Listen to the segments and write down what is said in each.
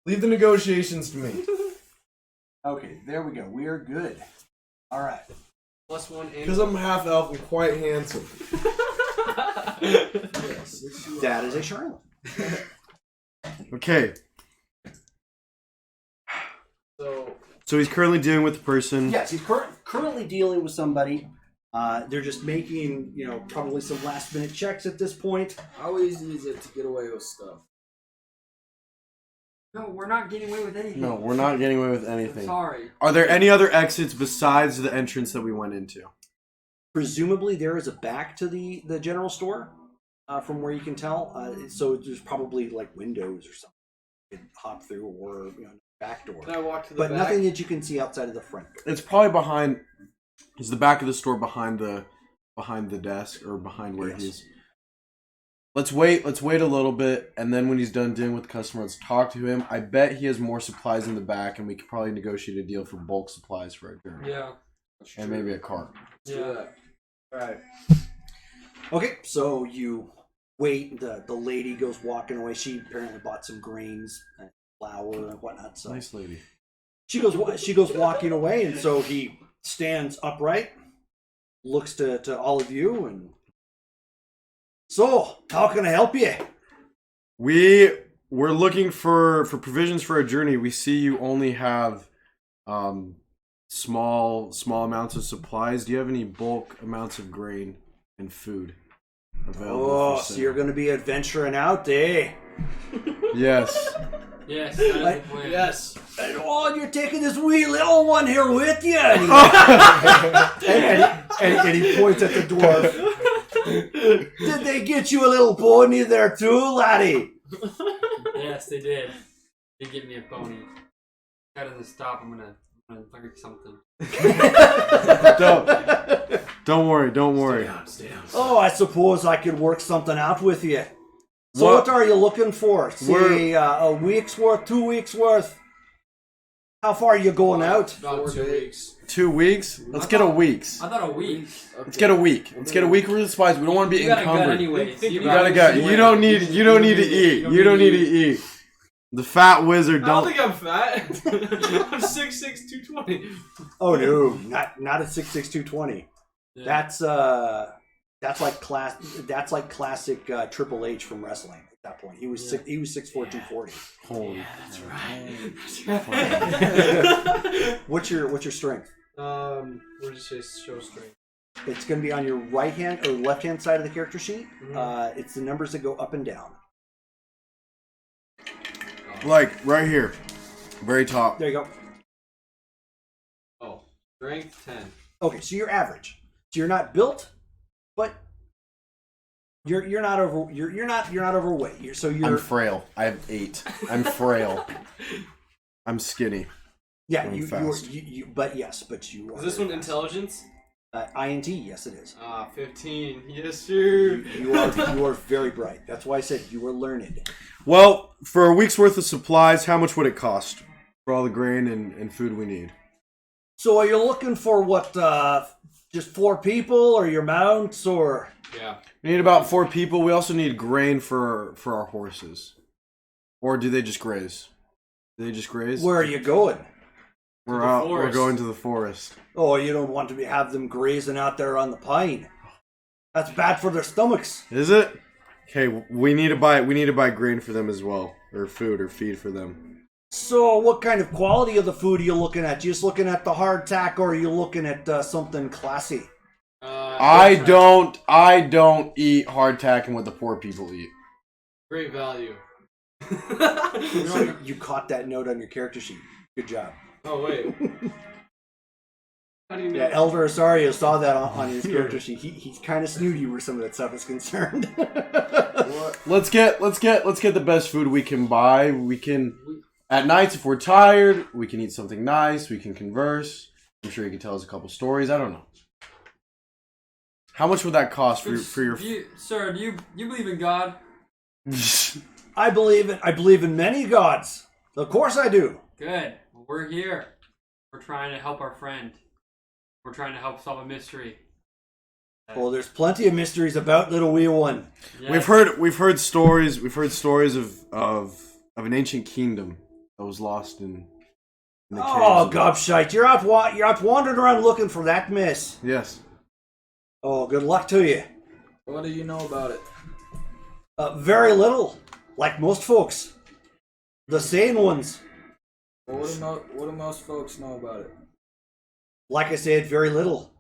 Leave the negotiations to me. Okay, there we go. We are good. All right. +1 Because I'm half elf and quite handsome. Yes, That is a Charlotte. Okay. So he's currently dealing with the person. Yes, he's currently dealing with somebody. They're just making, probably some last-minute checks at this point. How easy is it to get away with stuff? No, we're not getting away with anything. No, we're not getting away with anything. I'm sorry. Are there any other exits besides the entrance that we went into? Presumably, there is a back to the general store, from where you can tell. So there's probably like windows or something you can hop through, or back door. Can I walk to the But back? nothing that you can see outside of the front door. It's probably behind. Is the back of the store behind the desk or behind where he's? Let's wait a little bit, and then when he's done dealing with the customer, let's talk to him. I bet he has more supplies in the back, and we could probably negotiate a deal for bulk supplies for our journey. Yeah. And maybe a cart. Yeah. Right. Okay, so you wait. The lady goes walking away. She apparently bought some grains, and flour, and whatnot. So Nice lady. she goes walking away, and so he stands upright, looks to all of you, and so how can I help you? We're looking for provisions for our journey. We see you only have small amounts of supplies. Do you have any bulk amounts of grain and food available? Oh, so you're going to be adventuring out, eh? Yes. Yes, that is the plan. Yes. And, oh, you're taking this wee little one here with you. And he points at the dwarf. Did they get you a little pony there too, laddie? Yes, they did. They give me a pony. That doesn't stop. I'm gonna learn something. Don't worry. Stay down. Oh, I suppose I could work something out with you. So what are you looking for? Say a week's worth, 2 weeks worth? How far are you going out? About 2 weeks. 2 weeks? Let's get a week's. I thought a week. Okay. Let's get a week. Let's get a week worth of supplies. We don't want to be You got a gun encumbered. anyway. You got a gun. You don't need to eat. You don't need to eat. The fat wizard I don't don't. think I'm fat. I'm 6'6", 220. Oh no, not a 6'6", 220. Yeah. That's like classic Triple H from wrestling at that point. He was 6'4", 240. Holy. That's right. What's your strength? We'll just say show strength. It's going to be on your right hand or left hand side of the character sheet. Mm-hmm. It's the numbers that go up and down. Like right here, very top. There you go. Oh, strength 10. Okay, so you're average. So you're not built, but you're not overweight. I'm frail. I have 8. I'm frail. I'm skinny. Yeah, I'm you fast. but you are. Is this one intelligence? INT, yes it is. 15. Yes, sir. You are very bright. That's why I said you were learned. Well, for a week's worth of supplies, how much would it cost for all the grain and food we need? So are you looking for what? Just 4 people, or your mounts, or? Yeah. We need about 4 people. We also need grain for our horses. Or do they just graze? Do they just graze? Where are you going? We're the out. We're forest. going to the forest. Oh, you don't want to have them grazing out there on the pine. That's bad for their stomachs. Is it? Okay, we need to buy grain for them as well, or food or feed for them. So what kind of quality of the food are you looking at? You just looking at the hardtack, or are you looking at something classy? I don't eat hardtack and what the poor people eat. Great value. You caught that note on your character sheet. Good job. Oh, wait. How do you know? Yeah, Elder Osario saw that on his character sheet. He's kind of snooty where some of that stuff is concerned. Let's get the best food we can buy. We can at nights if we're tired, we can eat something nice. We can converse. I'm sure you can tell us a couple stories. I don't know. How much would that cost for your? Sir, do you believe in God? I believe in many gods. Of course I do. Good. Well, we're here. We're trying to help our friend. We're trying to help solve a mystery. Well, there's plenty of mysteries about Little Wee One. Yes. We've heard stories of an ancient kingdom that was lost in the Oh, caves. gobshite! You're out wandering around looking for that miss. Yes. Oh, good luck to you. What do you know about it? Very little, like most folks. The sane ones. Well, what do most folks know about it? Like I said, very little.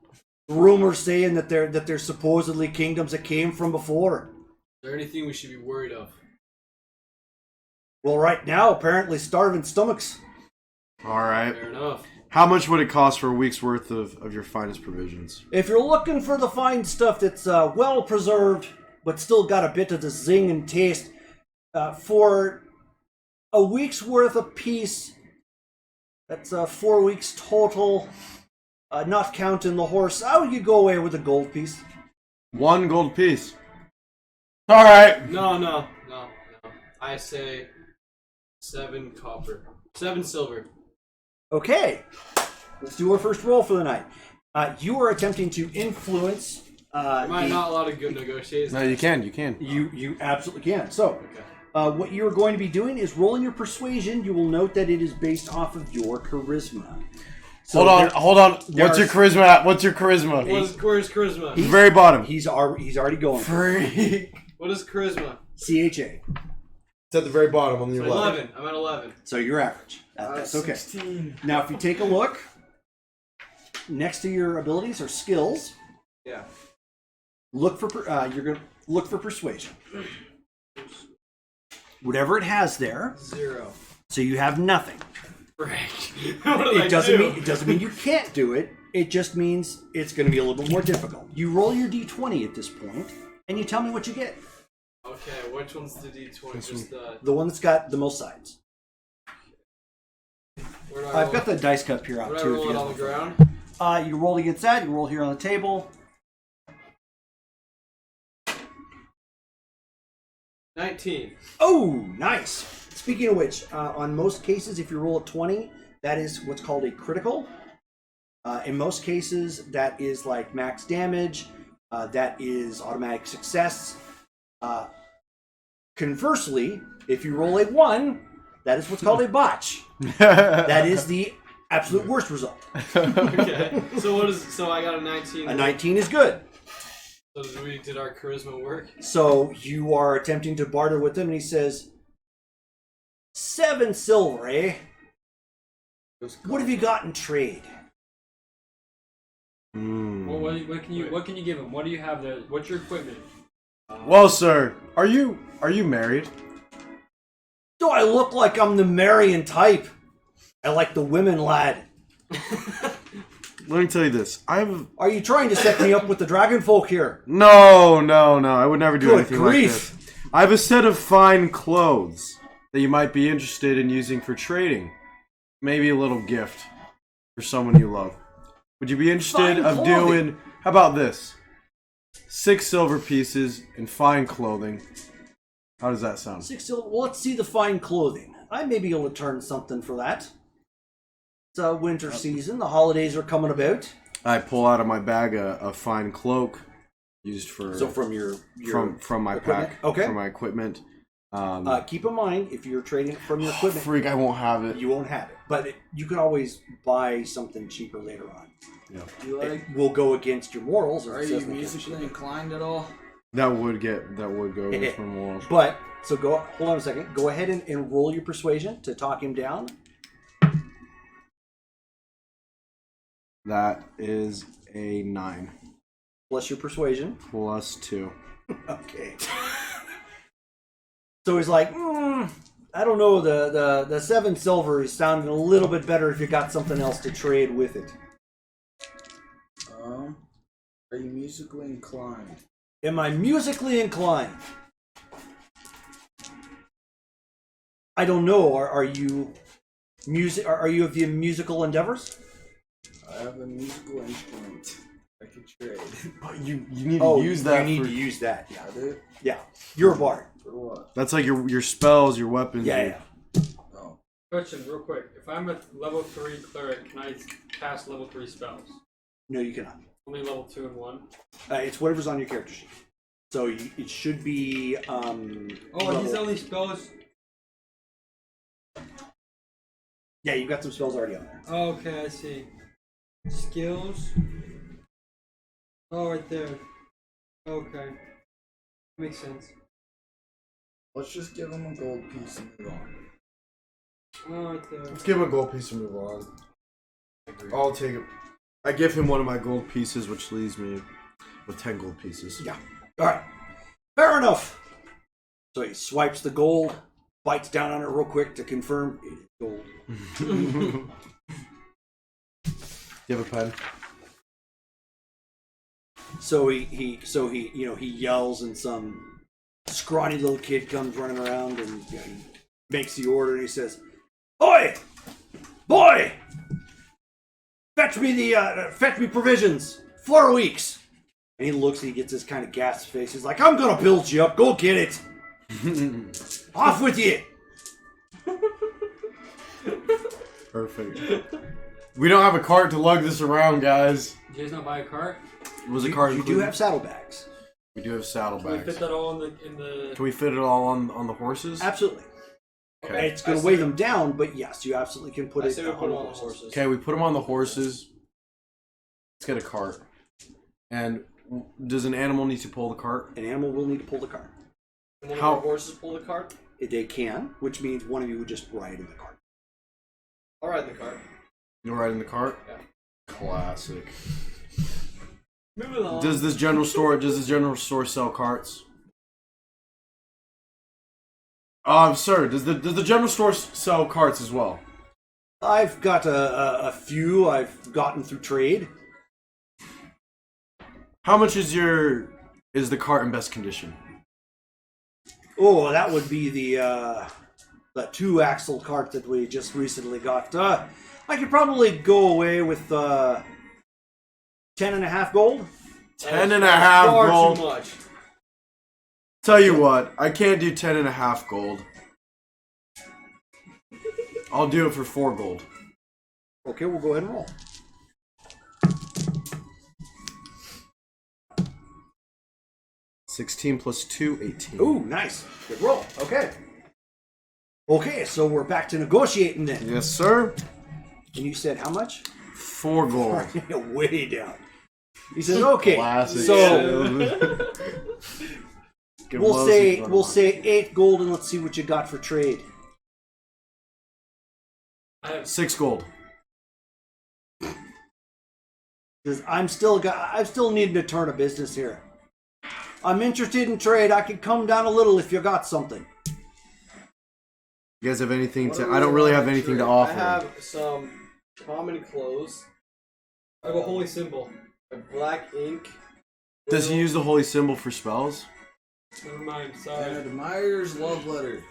Rumors saying that there's supposedly kingdoms that came from before. Is there anything we should be worried of? Well, right now, apparently starving stomachs. All right. Fair enough. How much would it cost for a week's worth of your finest provisions? If you're looking for the fine stuff that's well preserved, but still got a bit of the zing and taste, for a week's worth of piece, that's 4 weeks total, not counting the horse, how would you go away with a gold piece? 1 gold piece. All right. No. I say 7 copper. 7 silver. Okay, let's do our first roll for the night. You are attempting to influence. Am I not allowed to go negotiate? No, you can. You absolutely can. So, Okay. what you are going to be doing is rolling your persuasion. You will note that it is based off of your charisma. So Hold on. there What's your are- charisma at? What's your charisma? Where's charisma? Very bottom. He's already going. Freak. What is charisma? CHA. It's at the very bottom on your left. 11. I'm at 11. So you're average. That's okay. 16. Now, if you take a look, next to your abilities are skills. Yeah. Look for you're gonna look for persuasion. Whatever it has there. 0. So you have nothing. Frick. What did I It doesn't do? mean it doesn't mean you can't do it. It just means it's going to be a little bit more difficult. You roll your d20 at this point, and you tell me what you get. Okay, which one's the D20? Just The one that's got the most sides. where do I I've roll? got the dice cup here out Would I too. roll If it you on the guys ground? want. You roll against that. You roll here on the table. 19. Oh, nice. Speaking of which, on most cases, if you roll a 20, that is what's called a critical. In most cases, that is like max damage. That is automatic success. Conversely, if you roll a 1, that is what's called a botch. That is the absolute worst result. Okay. So I got a 19. A 19 is good. So did our charisma work? So you are attempting to barter with him, and he says, 7 silver, eh? What have you got in trade? Well, what can you give him? What do you have there? What's your equipment? Well, sir, are you married? Do I look like I'm the Marion type? I like the women, lad. Let me tell you this. Are you trying to set me up with the dragon folk here? No. I would never do Good anything grief. like this. I have a set of fine clothes that you might be interested in using for trading. Maybe a little gift for someone you love. Would you be interested Fine of clothing. doing? How about this? 6 silver pieces in fine clothing. How does that sound? 6 silver. Well, let's see the fine clothing. I may be able to turn something for that. It's a winter season. The holidays are coming about. I pull out of my bag a fine cloak used for So from your from my equipment? pack, Okay. from my equipment. keep in mind, if you're trading from your equipment, Freak, I won't have it. you won't have it. But you can always buy something cheaper later on. Yeah. You It like? will go against your morals. Are as it you says in the musically Constitution. inclined at all? That would go against my morals. But, so hold on a second. Go ahead and roll your persuasion to talk him down. That is a 9 Plus your persuasion. plus 2. Okay. So he's like, I don't know, the 7 silver is sounding a little bit better if you got something else to trade with it. Are you musically inclined? Am I musically inclined? I don't know. Are you Are you of the musical endeavors? I have a musical instrument. I could trade. But you need to use that. You need for, to use that. Yeah, I do? yeah. You're a bard. For what? That's like your spells, your weapons. Yeah. Oh. Question, real quick. If I'm a level 3 cleric, can I cast level 3 spells? No, you cannot. Only level 2 and 1? It's whatever's on your character sheet. So it should be. Oh, these only spells. Yeah, you've got some spells already on there. Okay, I see. Skills. Oh, right there. Okay. Makes sense. Let's just give him a gold piece and move on. Oh, right there. Let's give him a gold piece and move on. I'll take it. I give him one of my gold pieces, which leaves me with 10 gold pieces. Yeah. All right. Fair enough. So he swipes the gold, bites down on it real quick to confirm it is gold. Do you have a pen? So he yells, and some scrawny little kid comes running around, and he makes the order, and he says, "Oi, boy, fetch me provisions. 4 weeks." And he looks, and he gets this kind of gas face. He's like, "I'm gonna build you up. Go get it. Off with you." Perfect. We don't have a cart to lug this around, guys. Did you guys not buy a cart? Was a cart You do included? have saddlebags. We do have saddlebags. Can we fit that all in the... Can we fit it all on the horses? Absolutely. Okay. It's going to weigh them down, but yes, you absolutely can put I it say we on put the it on the horses. horses. Okay, we put them on the horses. Let's get a cart. And does an animal need to pull the cart? An animal will need to pull the cart. Can one How- of our horses pull the cart? They can, which means one of you would just ride in the cart. I'll ride the cart. You'll ride in the cart? Yeah. Classic. Move along. Does this general store sell carts? Sir, does the general store sell carts as well? I've got a few I've gotten through trade. How much is the cart in best condition? Oh, that would be the 2-axle cart that we just recently got. I could probably go away with 10.5 gold. 10.5 Far gold. too much. Tell you what, I can't do 10.5 gold. I'll do it for 4 gold. Okay, we'll go ahead and roll. $16 plus 2, 18. Ooh, nice. Good roll. Okay. Okay, so we're back to negotiating then. Yes, sir. And you said how much? 4 gold. Way down. He says, okay, Classic. so Good we'll lows, say 8 gold, and let's see what you got for trade. I have 6 gold. Because I'm still needing to turn a business here. I'm interested in trade. I could come down a little if you got something. You guys have anything What to... do I don't we really want have anything to trade? offer. I have some common clothes, I have a holy symbol. a black ink. Does he use the holy symbol for spells? Never mind, sorry. And Myers love letter.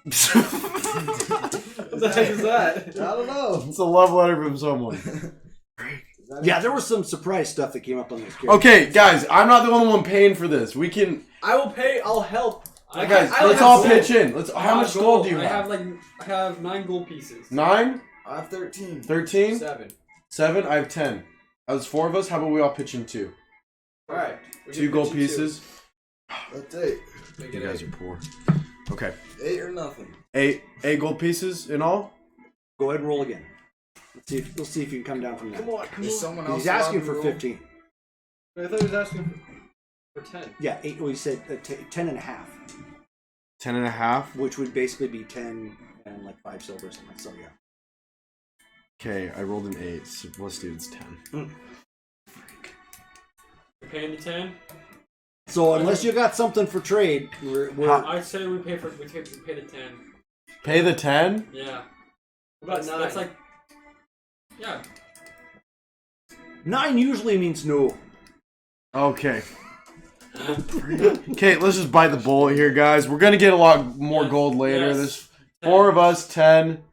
What the heck is that? I don't know. It's a love letter from someone. Yeah, there was some surprise stuff that came up on this character. Okay, guys, I'm not the only one paying for this. We can... I will pay. I'll help. Guys, I let's have all gold. pitch in. How much gold do you I have? I have 9 gold pieces. 9? I have 13. 13? 7. 7? I have 10. That's 4 of us. How about we all pitch in 2? Alright. 2 gold pieces. That's 8. You guys are poor. Okay. 8 or nothing. 8 gold pieces in all? Go ahead and roll again. We'll see if you can come down from that. Come on. Is someone else He's asking allowed for to roll? 15. I thought he was asking for 10. Yeah, 8. Well, he said 10.5, 10.5? which would basically be 10 and like 5 silver or something. So yeah. Okay, I rolled an 8. So let's do it's 10. We're paying the 10? So unless you got something for trade, we're I'd say we pay the 10. Pay the 10? Yeah. What about 9? That's like... Yeah. 9 usually means no. Okay. Okay, let's just bite the bullet here, guys. We're gonna get a lot more gold later. Yes. There's 4 of us, 10.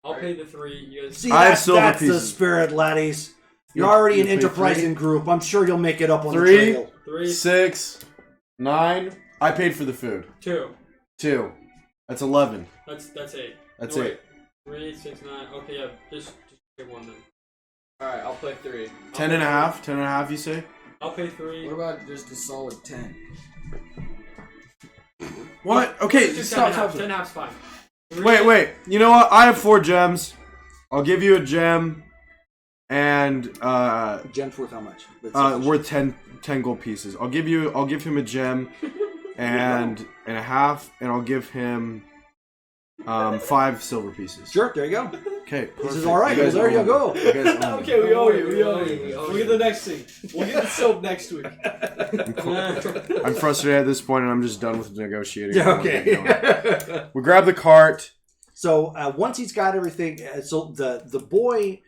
I'll pay the 3. You guys... See, I have that's silver the pieces. spirit, laddies. You're already an pay enterprising 3? group. I'm sure you'll make it up on 3? the trail. 3. 6, 9. I paid for the food. 2. 2. That's 11. That's 8. That's No, 8. wait. 3, 6, 9. Okay, yeah. Just pay 1 then. Alright, I'll play 3. 10.5. 10.5, you say? I'll pay 3. What about just a solid 10? What? Okay, Just stop. 10.5's fine. Wait. You know what? I have 4 gems. I'll give you a gem, and Gem's worth how much? worth 10 gold pieces. I'll give him a gem, and a half, and I'll give him 5 silver pieces. Sure, there you go. Okay, This is all right. Well, there you go. Okay, we owe you. We'll get the next thing. We'll get the soap next week. I'm frustrated at this point, and I'm just done with negotiating. Okay. We grab the cart. So once he's got everything, so the boy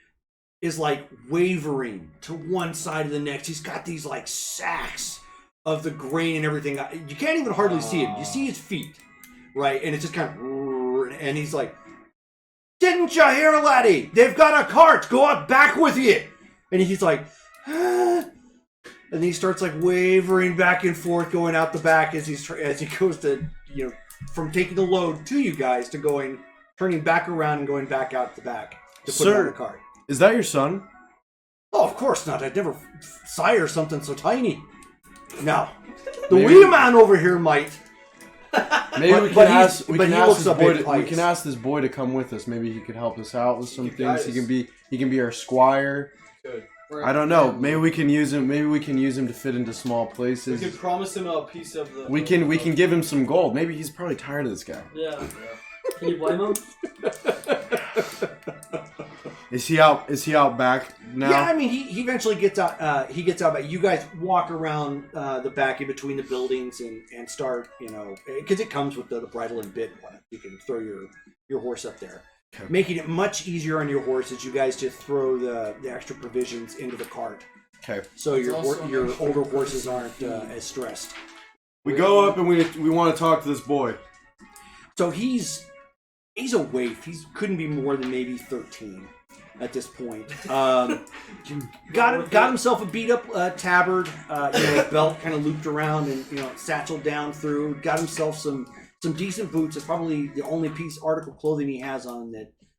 is like wavering to one side of the next. He's got these like sacks of the grain and everything. You can't even hardly see him. You see his feet, right? And it's just kind of, and he's like, "Didn't you hear, laddie? They've got a cart. Go out back with you." And he's like, ah. And he starts like wavering back and forth, going out the back as he goes to, from taking the load to you guys to turning back around and going back out the back to put it on the cart. Is that your son? Oh, of course not. I'd never sire something so tiny. No. The wee man over here might. Maybe we can ask this boy to come with us. Maybe he could help us out with some things. He can be our squire. Good. I don't know. Maybe we can use him. Maybe we can use him to fit into small places. We can promise him a piece of the. We can give him some gold. Maybe he's probably tired of this guy. Yeah. Can you blame him? Is he out back now? Yeah, I mean, he eventually gets out. He gets out back. You guys walk around the back in between the buildings and start, because it comes with the bridle and bit. You can throw your horse up there, okay. Making it much easier on your horse as you guys just throw the extra provisions into the cart. Okay. So your older horses aren't as stressed. We go up and we want to talk to this boy. So he's a waif. He couldn't be more than maybe 13 at this point. Got himself a beat up tabard, belt kind of looped around and satchel down through. Got himself some decent boots. It's probably the only article of clothing he has on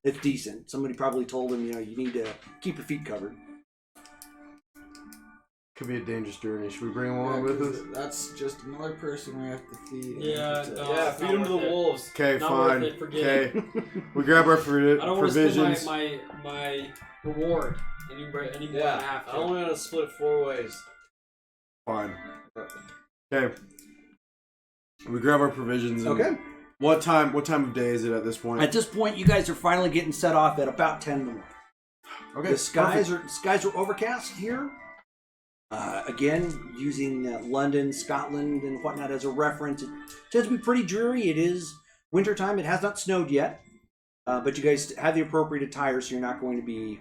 that's decent. Somebody probably told him, you need to keep your feet covered. Could be a dangerous journey. Should we bring him along with us? That's just another person we have to feed. Feed him to the wolves. Okay, Not fine. worth it, forget Okay, we grab our provisions. I don't want to split my reward. I need more than half. I only want to split 4 ways. Fine. Okay. We grab our provisions. And Okay. What time of day is it at this point? At this point, you guys are finally getting set off at about 10 in the morning. Okay. The skies are overcast here. Again, using London, Scotland, and whatnot as a reference, it tends to be pretty dreary. It is wintertime. It has not snowed yet, but you guys have the appropriate attire, so you're not going to be,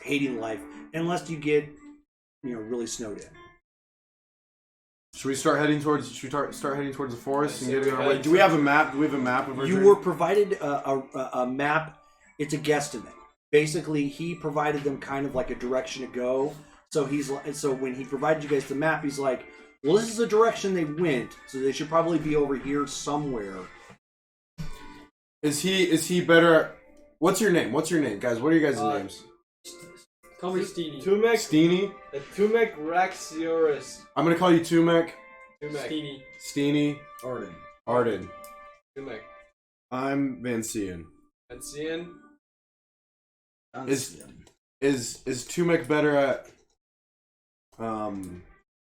hating life unless you get, really snowed in. Should we start heading towards? Should we start heading towards the forest and getting our way? Do we have a map? Do we have a map of our journey? You were provided a map. It's a guesstimate. Basically, he provided them kind of like a direction to go. So when he provided you guys the map, he's like, "Well, this is the direction they went, so they should probably be over here somewhere." Is he better? What's your name, guys? What are you guys' names? Call me Steenie. Tumek. Steenie. Tumek Raxiorus. I'm gonna call you Tumek. Steenie. Steenie. Arden. Tumek. I'm Van Sien. Van Sien. Is Tumek better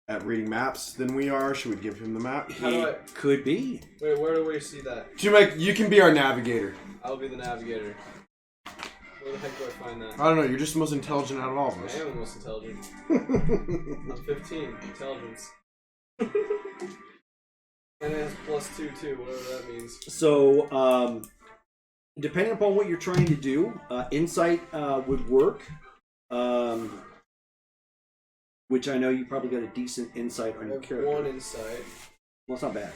at reading maps than we are? Should we give him the map? Could be. Wait, where do we see that? Tumek, you can be our navigator. I'll be the navigator. Where the heck do I find that? I don't know. You're just the most intelligent out of all of us. I am the most intelligent. I'm 15. Intelligence. And it has +2 too, whatever that means. So, depending upon what you're trying to do, insight would work. Which I know you probably got a decent insight on your character. 1 insight. Well, it's not bad.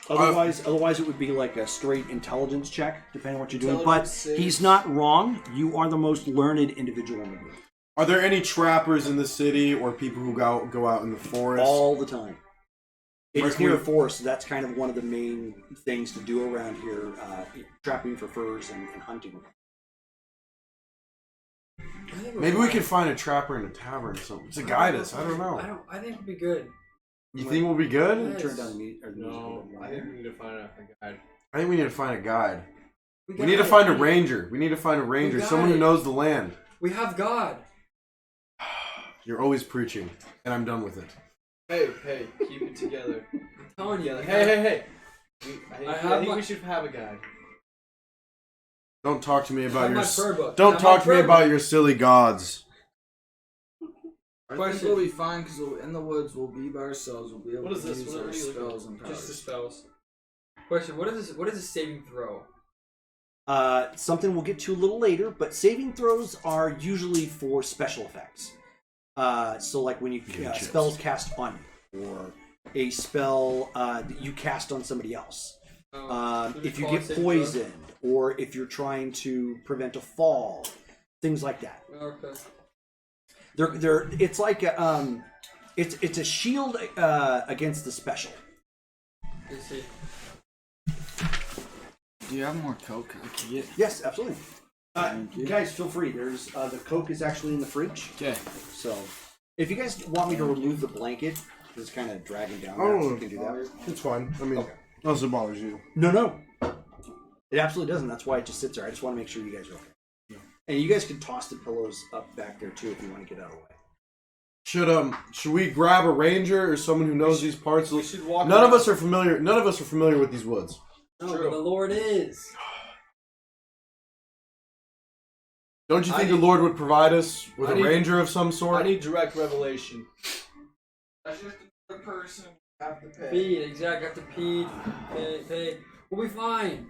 Otherwise, it would be like a straight intelligence check, depending on what you're doing. But he's not wrong. You are the most learned individual in the group. Are there any trappers in the city or people who go out in the forest? All the time. It's near a forest, so that's kind of one of the main things to do around here, trapping for furs and hunting. Maybe we could find a trapper in a tavern or something to guide us. I don't know. I think it'd be good. You think we'll be good? Yes. Turn down the music. No, I think we need to find a guide. I think we need to find a guide. We We need to find a ranger. We need to find a ranger. got Someone who it. knows the land. We have God. You're always preaching, and I'm done with it. Hey, keep it together. I'm telling you. Hey. I think we should have a guide. Don't talk to me about your. prayer book. Don't talk to me about your silly gods. I Question. think we'll be fine because in the woods we'll be by ourselves. We'll be able What is to this? use What are our you looking spells and powers. Just the spells. Question: What is this? What is a saving throw? Something we'll get to a little later, but saving throws are usually for special effects. So like when you spells cast on you, or a spell that you cast on somebody else. If you get poisoned, or if you're trying to prevent a fall, things like that. Okay. It's like it's a shield against the special. Let's see. Do you have more Coke I can get? Yes, absolutely. Thank you. Guys, feel free. There's the Coke is actually in the fridge. Okay. So, if you guys want me to remove the blanket, it's kind of dragging down. Oh, there, so you can do that. It's fine. I mean, Okay. unless it bothers you. No. It absolutely doesn't. That's why it just sits there. I just want to make sure you guys are okay. Yeah. And you guys can toss the pillows up back there too if you want to get out of the way. Should we grab a ranger or someone who knows these parts? We should walk. None of us are familiar with these woods. No, True. but the Lord is. Don't you think the Lord would provide us with a ranger of some I sort? need direct revelation. That's just another person we have to pay. Feed, exactly. Have to pay. We'll be fine.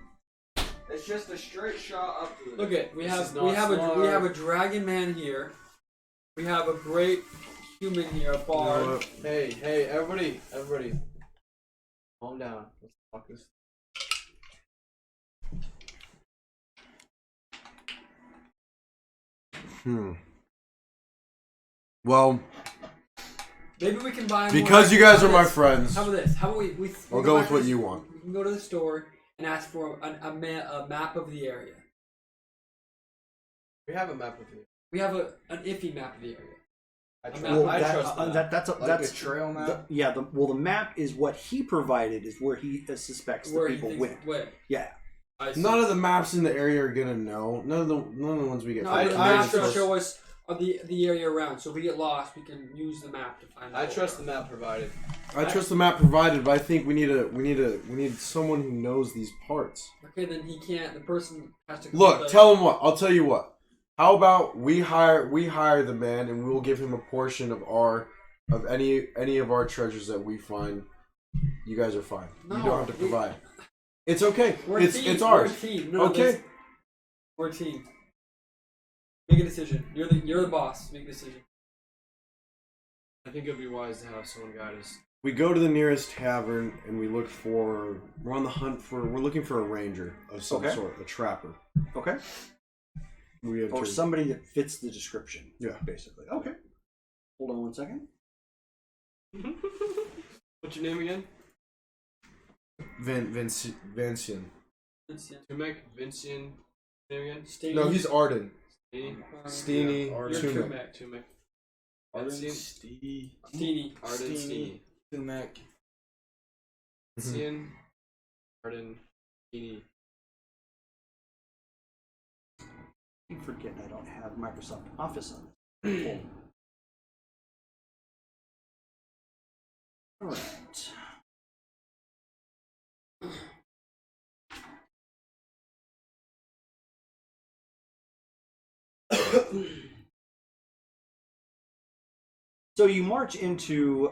It's just a straight shot up to it. Look at we This have is not we have smart. a dragon man here. We have a great human here, a bard. Hey, everybody. Calm down. Let's talk this. Well, Maybe we can buy. because more. you guys How are about my this? friends, How about this? How about we I'll go go back with to what the- you want. We can go to the store and ask for a map of the area. We have a map with you. We have an iffy map of the area. I trust. Well, I that- trust that. that's Like a trail map? the map is what he provided is where he suspects Where the he people thinks went. Yeah. I see. None of the maps in the area are gonna know. None of the ones we get. No, from the the map rangers. will show us the area around. So if we get lost, we can use the map to find. I trust the map provided. I trust the map provided, but I think we need someone who knows these parts. Okay, then he can't. The person has to. Look, tell him what. I'll tell you what. How about we hire the man and we will give him a portion of any of our treasures that we find. You guys are fine. No, you don't have to provide. It's okay. We're a It's team. ours. We're a team. No, Okay. we're a team. Make a decision. You're the boss. Make a decision. I think it would be wise to have someone guide us. We go to the nearest tavern and we look for. We're on the hunt for. We're looking for a ranger of some Okay. sort, a trapper. Okay. We enter. Or somebody that fits the description. Yeah. Basically. Okay. Hold on 1 second. What's your name again? Vincian. Tumek? Vincian? Name again? Stay. No, he's Arden. Steenie? Steenie. You're Tumek. Tumek. Arden, Vincian? Steenie. Arden Steenie. Steenie. Tumek. Vincian? Arden Steenie. I'm forgetting I don't have Microsoft Office on this. All right. So you march into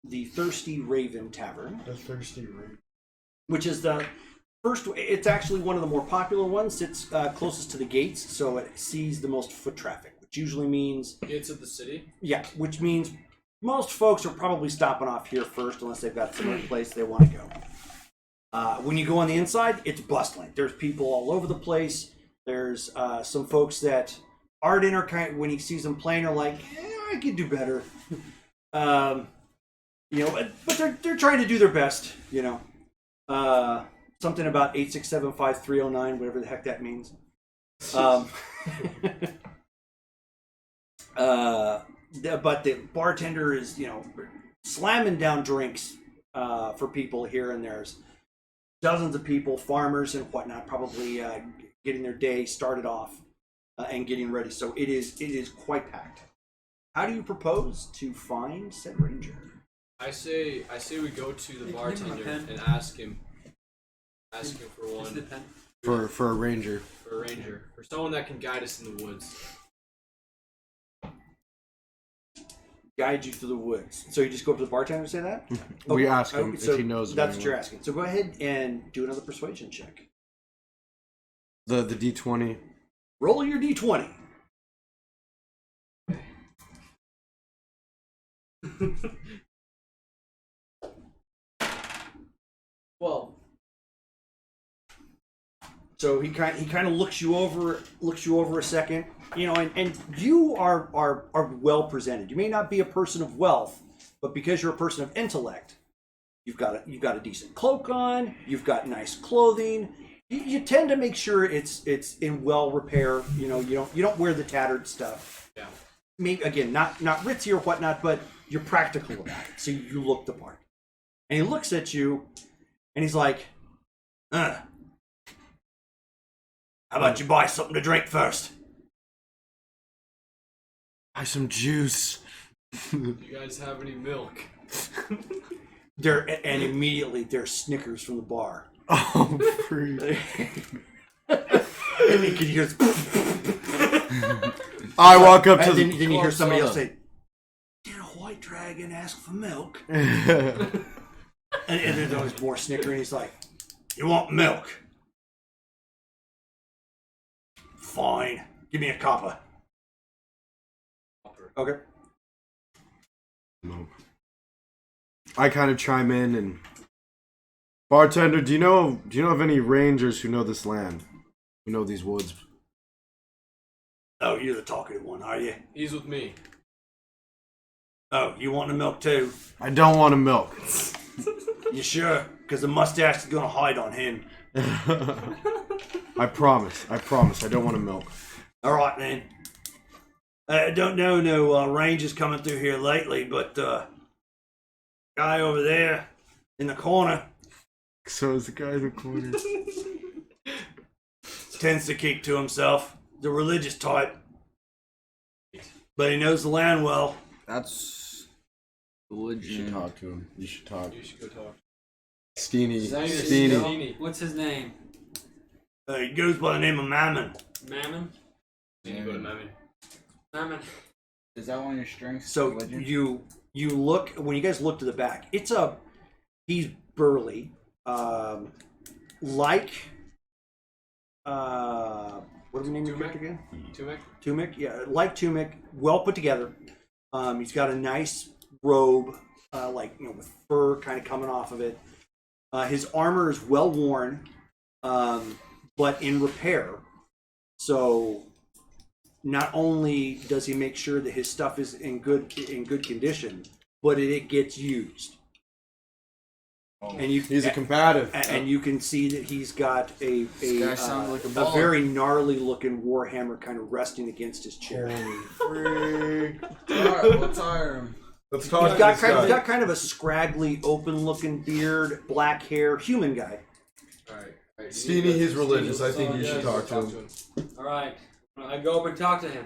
the Thirsty Raven Tavern, The thirsty raven. which is the first. It's actually one of the more popular ones. Sits closest to the gates, so it sees the most foot traffic, which usually means Gates of the city? which means most folks are probably stopping off here first, unless they've got some other place they want to go. When you go on the inside, it's bustling. There's people all over the place. There's some folks that Arden are when he sees them playing are like, I could do better. But they're trying to do their best. Something about 8675309, whatever the heck that means. But the bartender is slamming down drinks for people here and there's dozens of people, farmers and whatnot, probably getting their day started off and getting ready. So it is quite packed. How do you propose to find said ranger? I say we go to the Hey, can you give him a bartender pen? and ask him for Is one the pen? For a ranger. for a ranger, for someone that can guide us in the woods. Guide you through the woods. So you just go up to the bartender and say that? We Okay. ask him So if he knows. That's what anyone. you're asking. So go ahead and do another persuasion check. The D20. Roll your d20. Well, So he kind of looks you over a second, and you are well presented. You may not be a person of wealth, but because you're a person of intellect, you've got a decent cloak on, you've got nice clothing. You tend to make sure it's in well repair. You don't wear the tattered stuff. yeah. Maybe again, not ritzy or whatnot, but you're practical about it. So you look the part. And he looks at you, and he's like, How about you buy something to drink first? Buy some juice. Do you guys have any milk? And immediately there's snickers from the bar. Oh, free. And you can hear, I walk up to and then the. you hear somebody else soda. say, "Did a white dragon ask for milk?" Yeah. And then there's more snickering. He's like, "You want milk? Fine. Give me a copper." Okay. No. I kind of chime in and bartender, do you know of any rangers who know this land, who know these woods? Oh, you're the talkative one, are you? He's with me. Oh, you want the milk too? I don't want a milk. You sure? Because the mustache is gonna hide on him. I promise. I don't want a milk. All right then. I don't know no rangers coming through here lately, but guy over there in the corner So is the guy in the corner. tends to keep to himself. The religious type, but he knows the land well. That's You religion. should talk to him. You should talk. You should go talk. Steenie. Steenie. What's his name? He goes by the name of Mammon. Mammon? You go to Mammon. Mammon. Is that one of your strengths? So religion? you look when you guys look to the back. He's burly, like what do we name your character again? Tumek? Tumek, yeah, like Tumek, well put together. He's got a nice robe, with fur kind of coming off of it. His armor is well worn, but in repair. So not only does he make sure that his stuff is in good condition, but it gets used. And He's a combative. and you can see that he's got a guy sounds like a a baller. very gnarly looking warhammer kind of resting against his chair. Alright, we'll tire him. Let's He's talk got kind of a scraggly, open-looking beard, black hair, human guy. Alright. Steenie, he's religious. I think you should talk to him. All right. I go up and talk to him.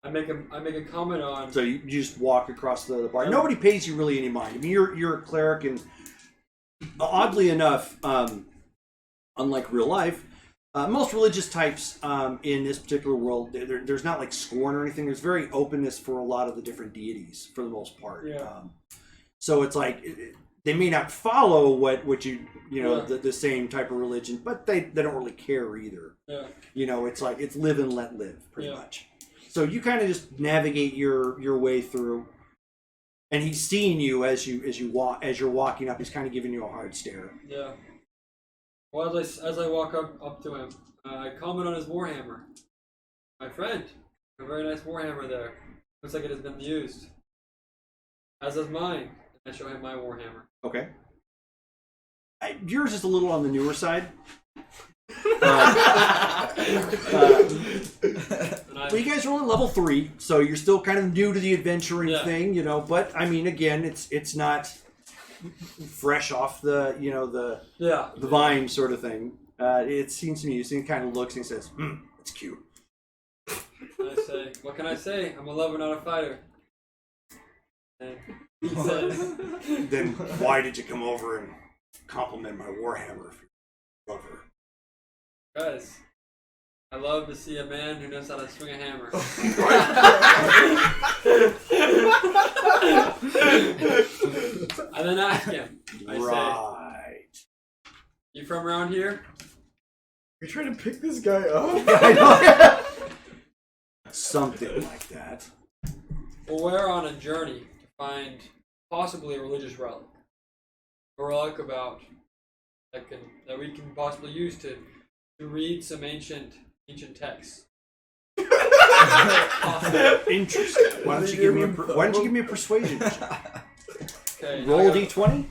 I make a comment on. So you just walk across the bar. Nobody pays you really any mind. I mean, you're a cleric, and oddly enough, unlike real life, most religious types in this particular world, there's not like scorn or anything. There's very openness for a lot of the different deities, for the most part. Yeah. So it's like they may not follow what you Yeah. the same type of religion, but they don't really care either. Yeah. It's like it's live and let live, pretty Yeah. much. So you kind of just navigate your way through, and he's seeing you as you're walking up. He's kind of giving you a hard stare. Yeah. Well, as I walk up to him, I comment on his warhammer. My friend, a very nice warhammer there. Looks like it has been used. As does mine. I show him my warhammer. Okay. Yours is a little on the newer side. Well, you guys are only level 3, so you're still kind of new to the adventuring thing, you know. But I mean, again, it's not fresh off the the vine sort of thing. It seems to me, he kind of looks and he says, "It's cute." I say, what can I say? I'm a lover, not a fighter. And he says, Then why did you come over and compliment my warhammer if you're a lover? guys, I love to see a man who knows how to swing a hammer. And then ask him. I say, you from around here? You're trying to pick this guy up? I know. Something like that. Well, we're on a journey to find possibly a religious relic. A relic about that we can possibly use to read some ancient texts. Interesting. Why don't you give me a persuasion check? Okay. Roll a d20.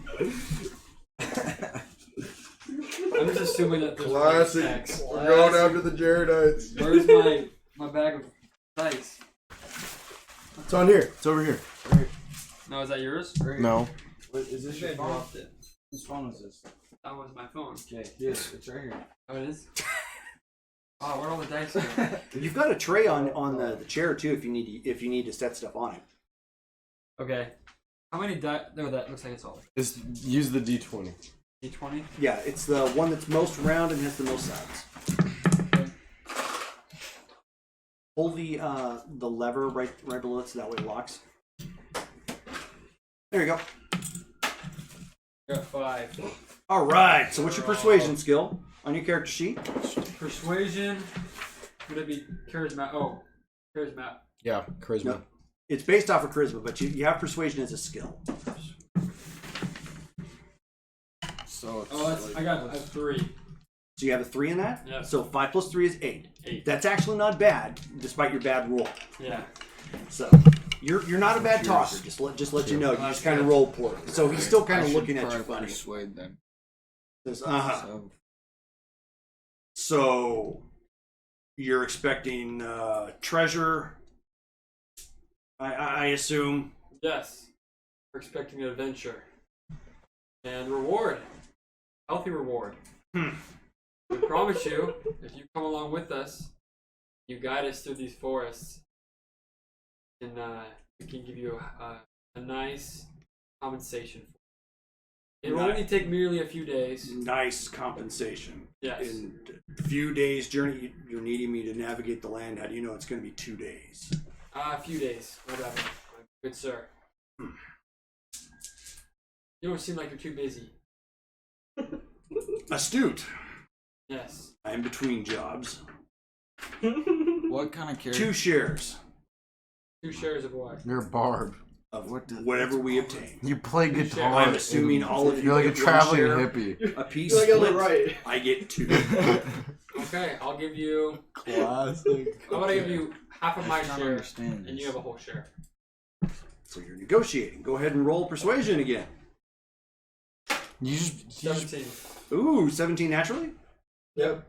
I'm just assuming that there's Classic. text. We're going after the Jaredites. Where's my bag of dice? It's on here. It's over here. No, is that yours? No. Wait, is this your I phone? dropped it. Whose phone is this? That was my phone. Okay, yes, it's right here. Oh, it is? Oh, where are all the dice at? You've got a tray on the chair too if you need to set stuff on it. Okay. How many dice? No, that looks like it's all. Just use the D20. D20? Yeah, it's the one that's most round and has the most sides. Pull the lever right below it so that way it locks. There you go. Got 5. All right. So what's your persuasion skill on your character sheet? Persuasion. Would it be charisma? Oh, charisma. Yeah, charisma. No, it's based off of charisma, but you have persuasion as a skill. So it's Oh, I have 3. So you have a 3 in that? Yeah. So 5 plus 3 is 8. 8. That's actually not bad, despite your bad roll. Yeah. So you're not a bad talker. Just let you know. You just kind of good. roll poorly. So he's still kind I of should looking at you probably funny. Persuade them. Says, So, So you're expecting treasure, I assume. Yes. We're expecting an adventure. And reward. Healthy reward. We promise you, if you come along with us, you guide us through these forests, and we can give you a nice compensation. It will only take merely a few days. Nice compensation. Yes. In a few days' journey, you're needing me to navigate the land. How do you know it's going to be 2 days? A few days. Whatever. Good sir. You don't seem like you're too busy. Astute. Yes. I'm between jobs. what kind of character? 2 shares 2 shares of what? You're a barb. of What does- whatever we obtain. You play You guitar. share. I'm assuming all of you You're like a get 1 traveling share. hippie. A piece You're like on the split. right. I get 2. Okay, I'll give you. Classic. I'm gonna give you half of my I don't share, understand and you this. have a whole share. So you're negotiating. Go ahead and roll persuasion again. You just 17. Ooh, 17 naturally? Yep.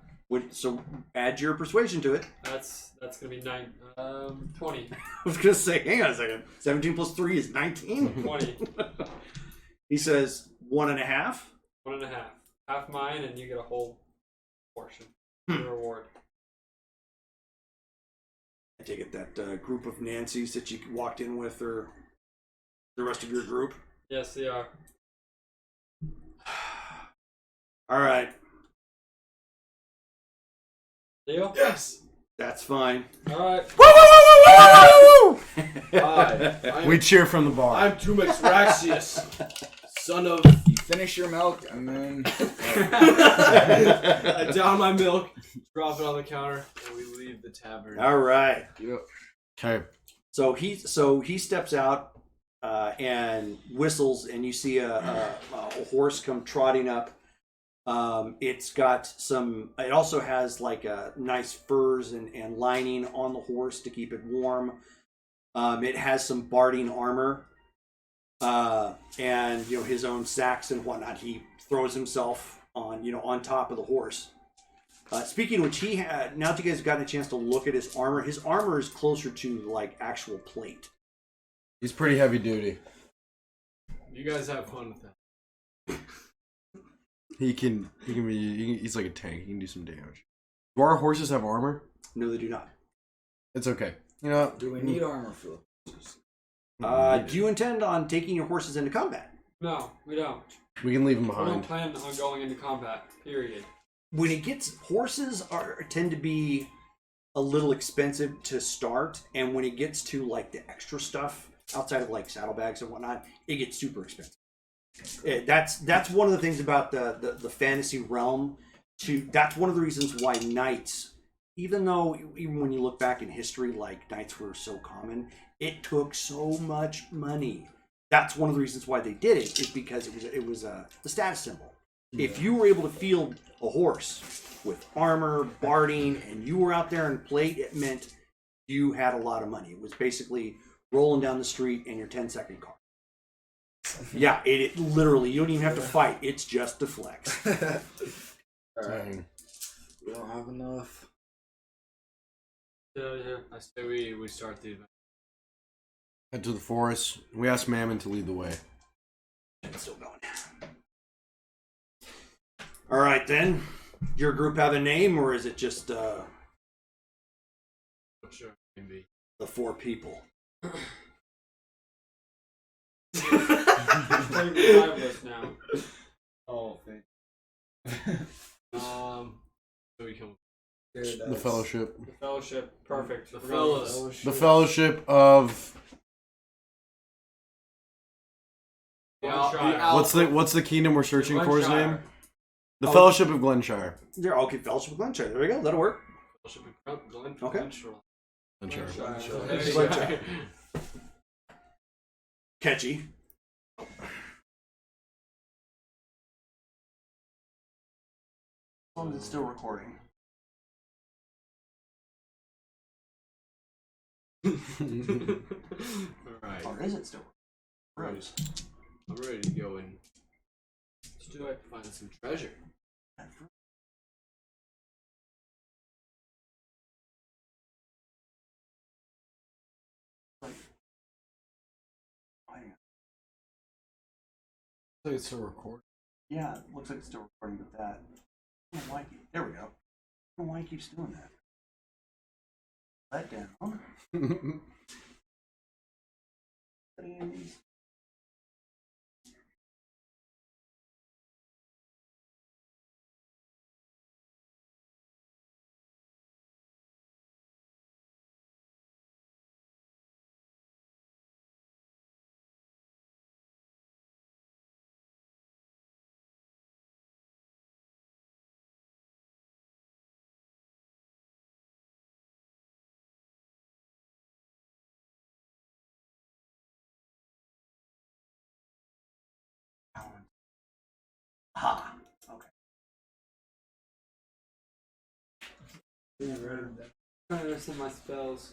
So add your persuasion to it. That's gonna be 20. I was going to say, hang on a second. 17 plus 3 is 19? 20. He says 1.5. 1.5. Half mine, and you get a whole portion. The reward. I take it that group of Nancy's that you walked in with are the rest of your group? Yes, they are. All right. Deal? Yes. That's fine. Alright. we cheer from the bar. I'm Tumix Raxius, son of. You finish your milk and then. I down my milk, drop it on the counter, and we leave the tavern. All right. Okay. So he steps out and whistles, and you see a horse come trotting up. It's got some. It also has like nice furs and lining on the horse to keep it warm. It has some barding armor, and his own sacks and whatnot. He throws himself on on top of the horse, Speaking of which, now that you guys have gotten a chance to look at his armor is closer to like actual plate. He's pretty heavy duty. You guys have fun with that. He's like a tank. He can do some damage. Do our horses have armor? No, they do not. It's okay. You know, Do we need armor for the horses? Do you intend on taking your horses into combat? No, we don't. we can leave them We don't behind. plan on going into combat. Period. When it gets horses tend to be a little expensive to start, and when it gets to like the extra stuff outside of like saddlebags and whatnot, it gets super expensive. That's one of the things about the fantasy realm. That's one of the reasons why knights, even when you look back in history, like knights were so common, it took so much money. That's one of the reasons why they did it, is because it was a status symbol. Yeah. If you were able to field a horse with armor, barding, and you were out there in plate, it meant you had a lot of money. It was basically rolling down the street in your 10-second car. Yeah, it literally, you don't even have to fight. It's just to flex. Alright. We don't have enough. Yeah. I say we start the event. Head to the forest. We ask Mammon to lead the way. It's still going. All right, then. Your group have a name, or is it just Sure, maybe. the 4 people? There's like 5 of us now. Oh, thank So we come. The Fellowship. The Fellowship, perfect. The We're going with fellas. The Fellowship of... Glenshire. What's the kingdom we're searching for his Glenshire. name? The Fellowship of Glenshire. They're okay. Fellowship of Glenshire. There we go. That'll work. Fellowship of Glen. Okay. Glenshire. Glenshire. Catchy. As long as it's still recording. Alright. Or is it still recording? Gross. I'm ready to go and let's do it. Find some treasure. It's still recording. Yeah, it looks like it's still recording with that. I don't like it. There we go. I don't know why it keeps doing that. Let down. Settings. Ha. Okay. I'm trying to understand my spells.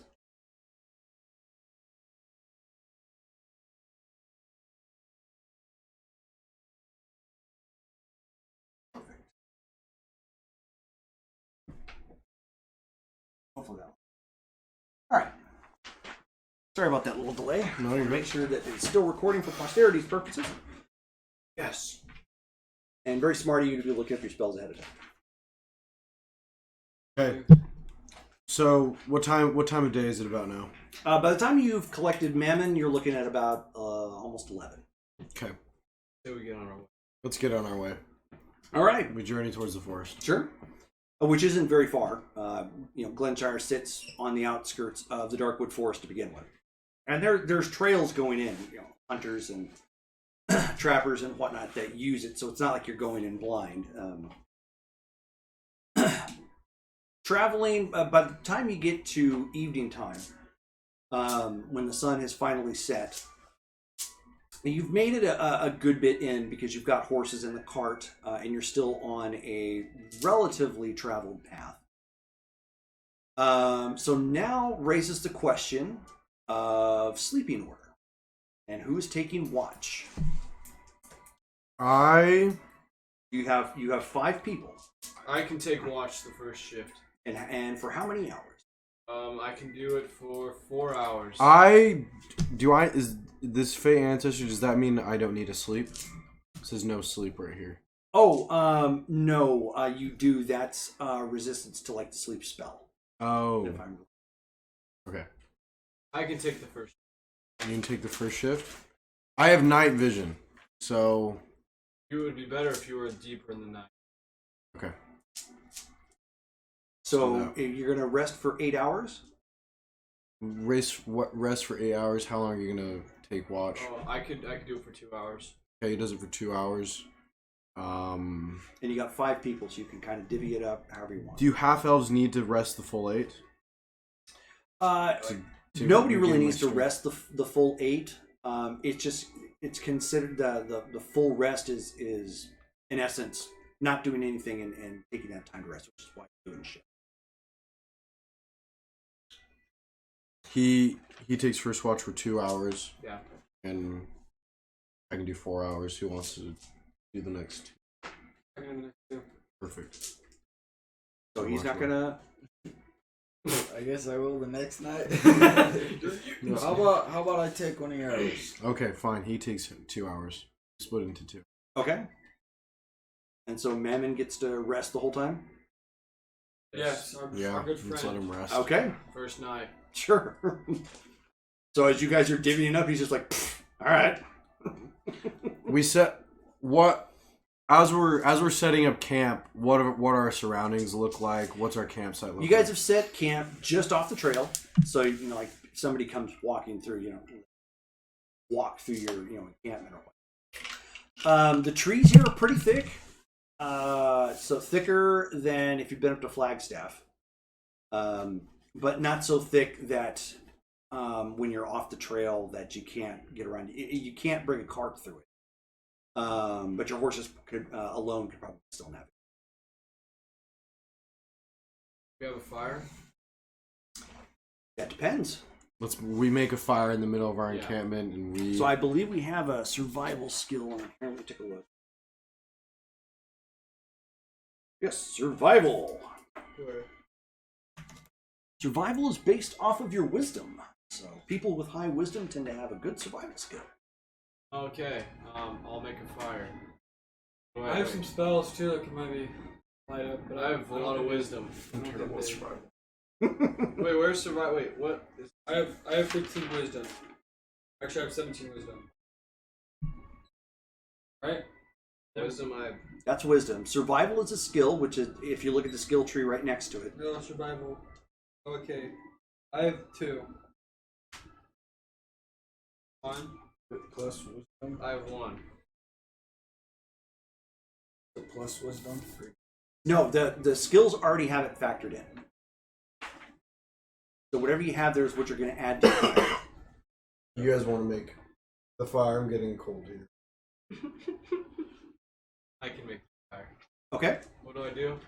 Hopefully that. All right. Sorry about that little delay. No, you're Make sure that it's still recording for posterity's purposes. Yes. And very smart of you to be looking up your spells ahead of time. Okay. So, what time of day is it about now? By the time you've collected Mammon, you're looking at about almost 11. Okay. So we get on our way. Let's get on our way. All right. We journey towards the forest. Sure. Which isn't very far. Glenshire sits on the outskirts of the Darkwood Forest to begin with. And there's trails going in, hunters and trappers and whatnot that use it, so it's not like you're going in blind. Traveling, by the time you get to evening time, when the sun has finally set, you've made it a good bit in because you've got horses in the cart and you're still on a relatively traveled path. So now raises the question of sleeping order and who's taking watch. I You have 5 people. I can take watch the first shift. And for how many hours? I can do it for 4 hours. Is this Fey Ancestor, does that mean I don't need to sleep? It says no sleep right here. Oh, no, you do. That's resistance to like the sleep spell. Oh. Okay. I can take the first. You can take the first shift? I have night vision, so... It would be better if you were deeper in the night. Okay. So you're going to rest for 8 hours? Rest for 8 hours? How long are you going to take watch? Oh, I could do it for 2 hours. Okay, he does it for 2 hours. And you got 5 people, so you can kind of divvy it up however you want. Do you half-elves need to rest the full 8? Nobody really needs to rest the full 8. It's considered the full rest is in essence not doing anything and taking that time to rest, which is why you're doing shit. He takes first watch for 2 hours. Yeah. And I can do 4 hours. Who wants to do the next 2? Perfect. So he's not gonna. I guess I will the next night. No. How about I take one of yours? Okay, fine. He takes 2 hours. Split into 2. Okay. And so Mammon gets to rest the whole time? Yes, our good friend. let's let him rest. Okay. First night. Sure. So as you guys are divvying up, he's just like, all right. We set what as we're setting up camp. What our surroundings look like? What's our campsite look You guys like? have set camp just off the trail, so like if somebody comes walking through, walk through your encampment or what. The trees here are pretty thick, so thicker than if you've been up to Flagstaff, but not so thick that when you're off the trail that you can't get around. You can't bring a cart through it. But your horses alone could probably still navigate. We have a fire. That depends. We make a fire in the middle of our encampment, and we. So I believe we have a survival skill on here. Let me take a look. Yes, survival. Sure. Survival is based off of your wisdom. So people with high wisdom tend to have a good survival skill. Okay. I'll make a fire. I have some spells too that can maybe light up, but I have a lot of wisdom. Terrible survival. Wait, where's survival? Wait, what? I have 15 wisdom. Actually, I have 17 wisdom. Right? Wisdom. That's wisdom. Survival is a skill, which is if you look at the skill tree right next to it. No, survival. Okay. I have 2. 1. Plus wisdom. I have 1. Plus wisdom. No, the skills already have it factored in. So whatever you have there is what you're going to add to it. You guys want to make the fire? I'm getting cold here. I can make the fire. Okay. What do I do?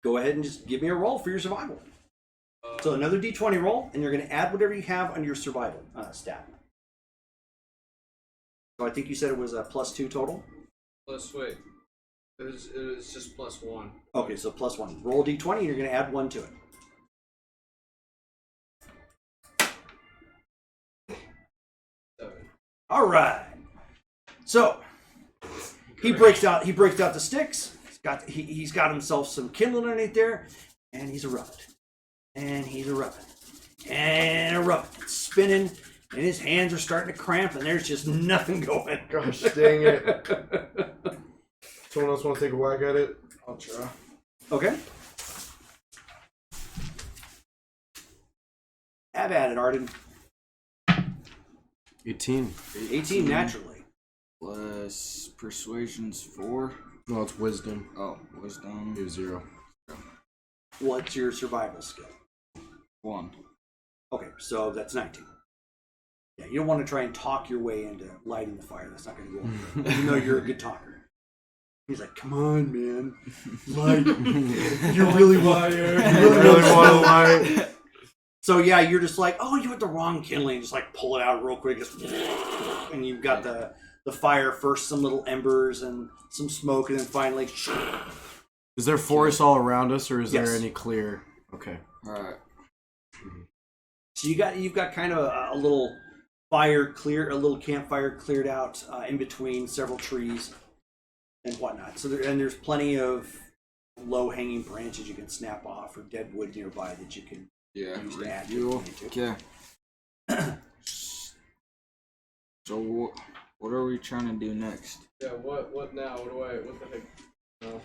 Go ahead and just give me a roll for your survival. So another d20 roll, and you're going to add whatever you have on your survival stat. So I think you said it was a +2 total? Wait. It was just +1. Okay, so +1. Roll a d20, and you're going to add 1 to it. 7. All right. So he breaks out the sticks. He's got himself some kindling underneath there, and he's a rubbing. And he's a rubbing. And a rubbing. It's spinning, and his hands are starting to cramp, and there's just nothing going. Gosh dang it. Someone else want to take a whack at it? I'll try. Okay. Have at it, Arden. 18. 18 naturally. Plus persuasion's 4. No, it's wisdom. Oh, wisdom. You have 0. What's your survival skill? 1. Okay, so that's 19. Yeah, you don't want to try and talk your way into lighting the fire. That's not going to go over. Even though you're a good talker. He's like, come on, man. Light. You really want to light. So yeah, you're just like, oh, you had the wrong kindling. Just like pull it out real quick. Just, and you've got the the fire. First, some little embers and some smoke, and then finally. Is there forest all around us, or is Yes. there any clear? Okay. All right. So you've got kind of a little a little campfire cleared out in between several trees and whatnot. So there's plenty of low-hanging branches you can snap off, or dead wood nearby that you can use to add to it. Okay. So what are we trying to do next? Yeah, what now? What the heck? No.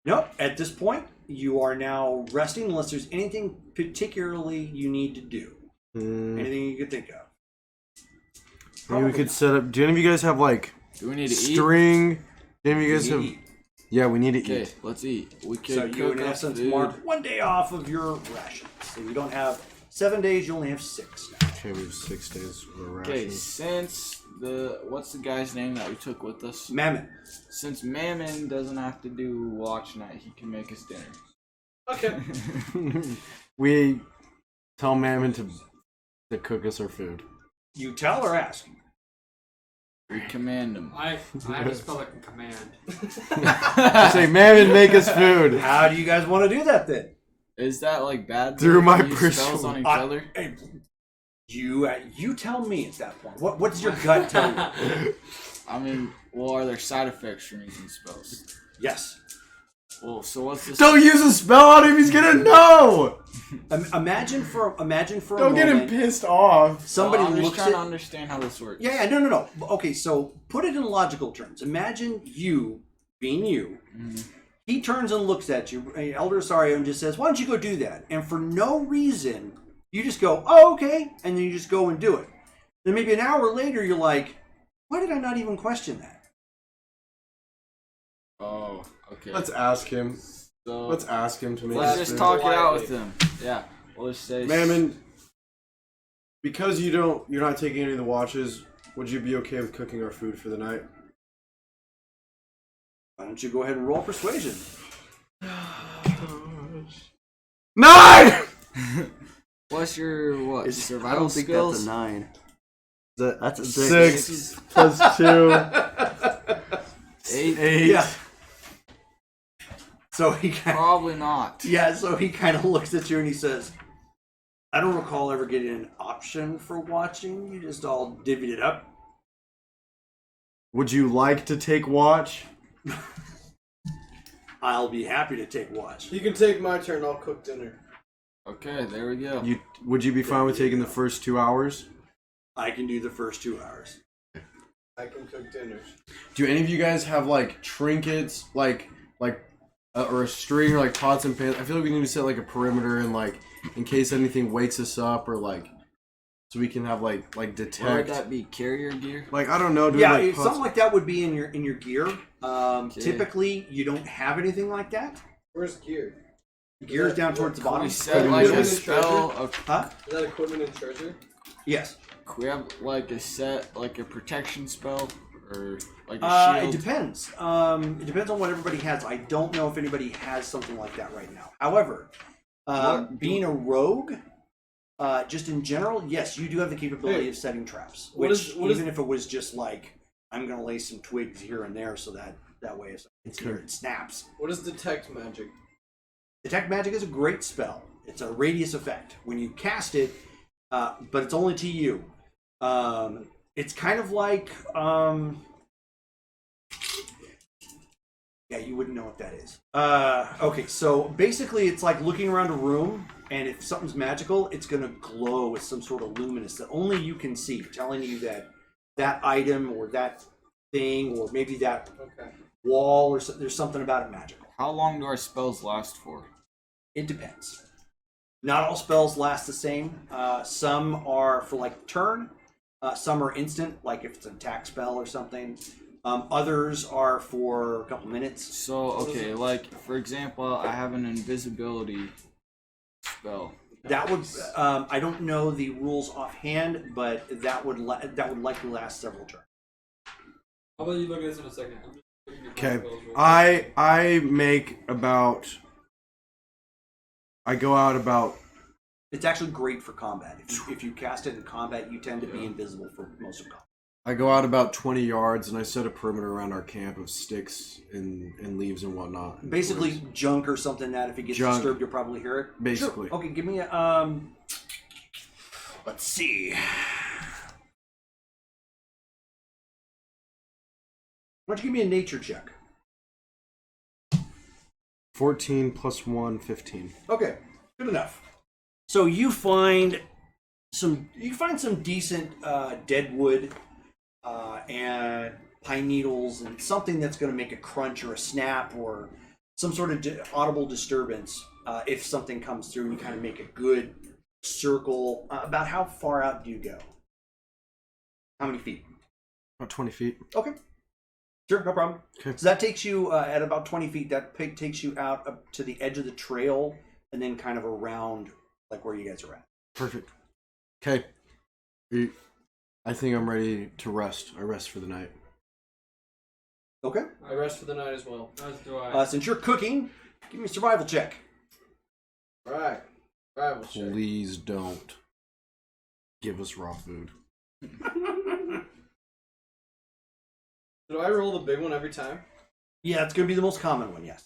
Nope. At this point, you are now resting unless there's anything particularly you need to do. Anything you could think of. Maybe we could set up. Do any of you guys have like Do we need to string? Do any of you guys have? Eat. Yeah, we need to Okay, eat. let's eat. We could So you, cook in up essence, food. mark 1 day off of your rations. So you don't have 7 days; you only have 6 now. Okay, we have 6 days for Okay, rations. since what's the guy's name that we took with us? Mammon. Since Mammon doesn't have to do watch night, he can make us dinner. Okay. We tell Mammon to cook us our food. You tell or ask? We command him. I have a spell that can command. Say, Mammon, make us food. How do you guys want to do that then? Is that like bad? Through my to use spells on each other? Hey, you tell me at that point. What does your gut tell you? I mean, well, are there side effects from using spells? Yes. Well, so what's this? Don't use a spell on him. He's gonna know. Imagine for a Don't get him moment, pissed off. somebody I'm just looks trying to at. understand how this works. Yeah, no. Okay, so put it in logical terms. Imagine you being you. He turns and looks at you, Elder Osario, and just says, "Why don't you go do that?" And for no reason, you just go, "Oh, okay," and then you just go and do it. Then maybe an hour later, you're like, "Why did I not even question that?" Oh, okay. Let's ask him. So Let's ask him to make let's us just food. talk it out with him. Yeah. We'll just say. Mammon, because you're not taking any of the watches, would you be okay with cooking our food for the night? Why don't you go ahead and roll persuasion? 9! What's your what? I Survival don't think skills? that's a 9. That's a 6 plus 2. 8? Yeah. So he kind Probably not. so he kind of looks at you and he says, "I don't recall ever getting an option for watching. You just all divvied it up." Would you like to take watch? I'll be happy to take watch. You can take my turn. I'll cook dinner. Okay, there we go. Would you be fine with taking the first 2 hours? I can do the first 2 hours. I can cook dinner. Do any of you guys have like trinkets, or a string, or like pots and pans? I feel like we need to set like a perimeter, and like in case anything wakes us up, or like so we can have like What would detect. that be? Carrier gear? Like I don't know, dude. Yeah, like something like that would be in your gear. Okay. Typically, you don't have anything like that. Where's gear? Gear's down towards the Can bottom. we set like a Equipment and spell? Huh? Is that equipment and treasure? Yes. Can we have like a protection spell or like a It shield? depends. It depends on what everybody has. I don't know if anybody has something like that right now. However, being a rogue, just in general, yes, you do have the capability of setting traps. What Which, is- even if it was just like, I'm going to lay some twigs here and there so that way if it's here, it snaps. What is detect magic? Detect magic is a great spell. It's a radius effect. When you cast it, but it's only to you. It's kind of like, yeah, you wouldn't know what that is. Okay, so basically it's like looking around a room, and if something's magical, it's going to glow with some sort of luminous that only you can see, telling you that that item or that thing or maybe that wall or there's something about it magical. How long do our spells last for? It depends. Not all spells last the same. Some are for like turn. Some are instant, like if it's an attack spell or something. Others are for a couple minutes. So, okay, like, for example, I have an invisibility spell. That would I don't know the rules offhand, but that would likely last several turns. How about you look at this in a second? I'm just looking at Okay, my spells real quick. I make about. I go out about. It's actually great for combat. If you cast it in combat, you tend to be invisible for most of combat. I go out about 20 yards and I set a perimeter around our camp of sticks and leaves and whatnot. And Basically, twigs. junk or something that if it gets Junk. disturbed, you'll probably hear it. Basically. Sure. Okay, give me a. Let's see. Why don't you give me a nature check? 14 plus 1, 15. Okay, good enough. So you find some decent dead wood and pine needles and something that's going to make a crunch or a snap or some sort of audible disturbance if something comes through. You kind of make a good circle. About how far out do you go? How many feet? About 20 feet. Okay. Sure, no problem. Okay. So that takes you at about 20 feet. That takes you out up to the edge of the trail and then kind of around like where you guys are at. Perfect. Okay. I think I'm ready to rest. I rest for the night. Okay. I rest for the night as well. As do I. Since you're cooking, give me a survival check. Alright. Survival check. Please don't give us raw food. Do I roll the big one every time? Yeah, it's going to be the most common one, yes.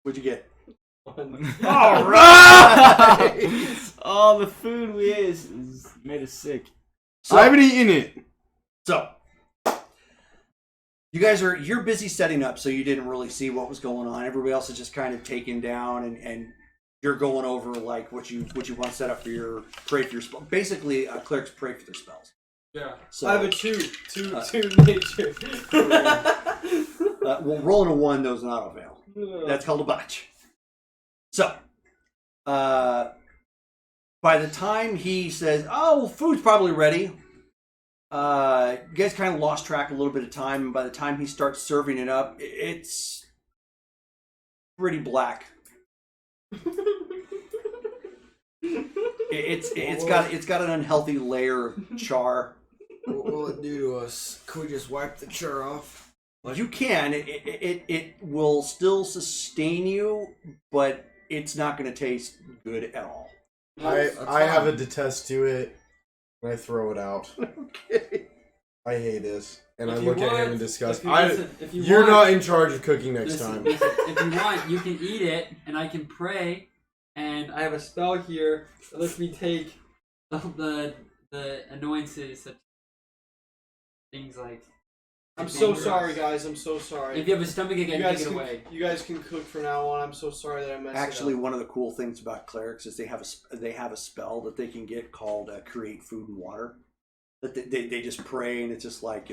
What'd you get? All right. All the food we ate is made us sick. So, I haven't eaten it. So, you're busy setting up, so you didn't really see what was going on. Everybody else is just kind of taken down, and you're going over like what you want to set up for your pray for your spell. Basically, clerics pray for their spells. Yeah. So I have a two nature. well, rolling a 1 does not avail. That's called a botch. So, by the time he says, "Oh, food's probably ready," you guys kind of lost track a little bit of time. And by the time he starts serving it up, it's pretty black. It's got an unhealthy layer of char. What will it do to us? Could we just wipe the char off? You can. It will still sustain you, but it's not going to taste good at all. I have a detest to it, and I throw it out. Okay. I hate this, and If I you look at want- him in disgust. if you You're want- not in charge of cooking next time. Listen, if you want, you can eat it, and I can pray, and I have a spell here that lets me take the annoyances, such things like. I'm so sorry, guys. I'm so sorry. If you have a stomachache, I can take it away. You guys can cook from now on. I'm so sorry that I messed Actually, it up. one of the cool things about clerics is they have a spell that they can get called create food and water. That they just pray and it's just like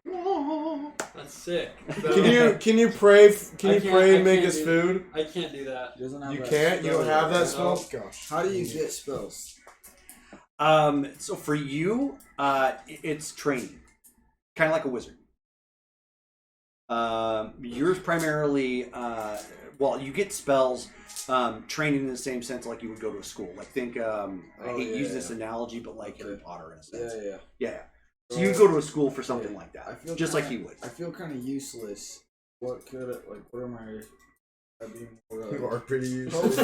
That's sick. Can you pray? Can you pray and make can't us do- food? I can't do that. Doesn't have You that can't. You spell don't have yet. that spell. Gosh. How do you get spells? So for you, it's training, kind of like a wizard. Yours primarily, you get spells, training in the same sense like you would go to a school. Like think, I hate using this analogy, but like Harry Potter in a sense. Yeah. So you would go to a school for something like that, I feel just kinda, like you would. I feel kind of useless. What could it, like? What am I? I'd be more. You are pretty useless.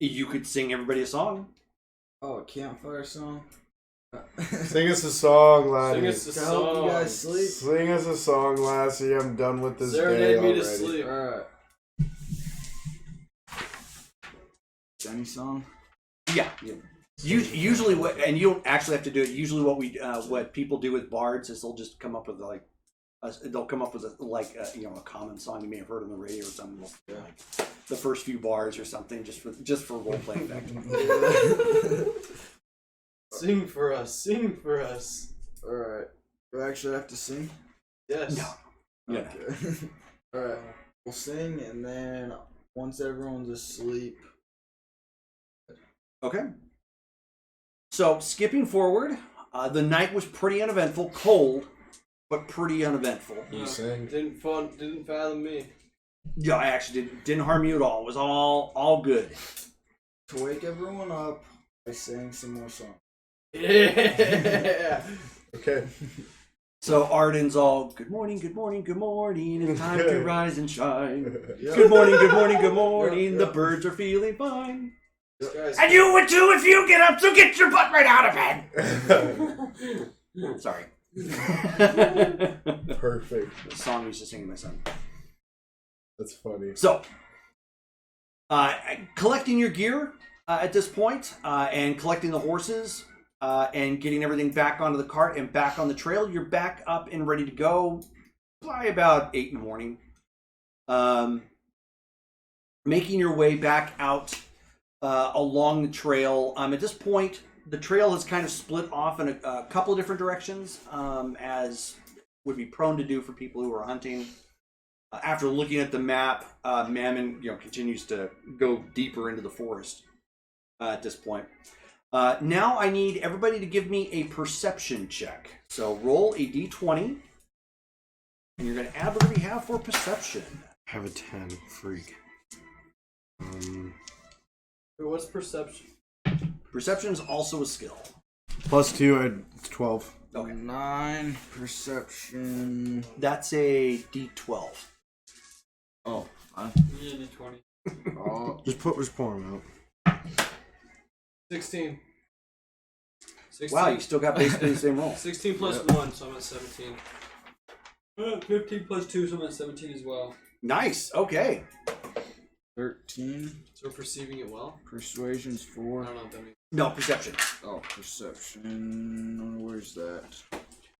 You could sing everybody a song. Oh, a campfire song. Sing us a song, laddie. Sing us a To help song. you guys sleep. Sing us a song, lassie. I'm done with this day Serenade me already. to sleep. Alright. Any song? Yeah. Usually, and you don't actually have to do it. Usually, what people do with bards is they'll just come up with like, they'll come up with a common song you may have heard on the radio or something, like the first few bars or something, just for role playing effect. Sing for us. Sing for us. Alright. Do I actually have to sing? Yes. No. Okay. Alright. We'll sing and then once everyone's asleep. Okay. So skipping forward, the night was pretty uneventful, cold, but pretty uneventful. You sing. Didn't fathom me. Yeah, I actually didn't harm you at all. It was all good. To wake everyone up, I sang some more songs. Yeah. Okay. So Arden's all, good morning, good morning, good morning. It's time to rise and shine. Good morning, good morning, good morning. The birds are feeling fine. And you would too if you get up, so get your butt right out of bed. Sorry. Perfect. The song we used to sing to my son. That's funny. So, collecting your gear at this point, and collecting the horses, and getting everything back onto the cart and back on the trail, you're back up and ready to go by about 8 in the morning. Making your way back out along the trail. At this point, the trail is kind of split off in a couple of different directions, as would be prone to do for people who are hunting. After looking at the map, Mammon, continues to go deeper into the forest at this point. Now I need everybody to give me a perception check. So roll a d20, and you're going to add whatever you have for perception. I have a 10. Freak. Wait, what's perception? Perception is also a skill. +2, I had 12. Okay. 9 perception. That's a d12. Oh, Yeah, D20. oh, Just pour them out. 16. 16. Wow, you still got basically the same roll. 16 plus 1, so I'm at 17. 15 plus 2, so I'm at 17 as well. Nice. Okay. 13. So we're perceiving it well? Persuasion's I 4. don't know what that means. No, perception. Oh, perception. Where's that?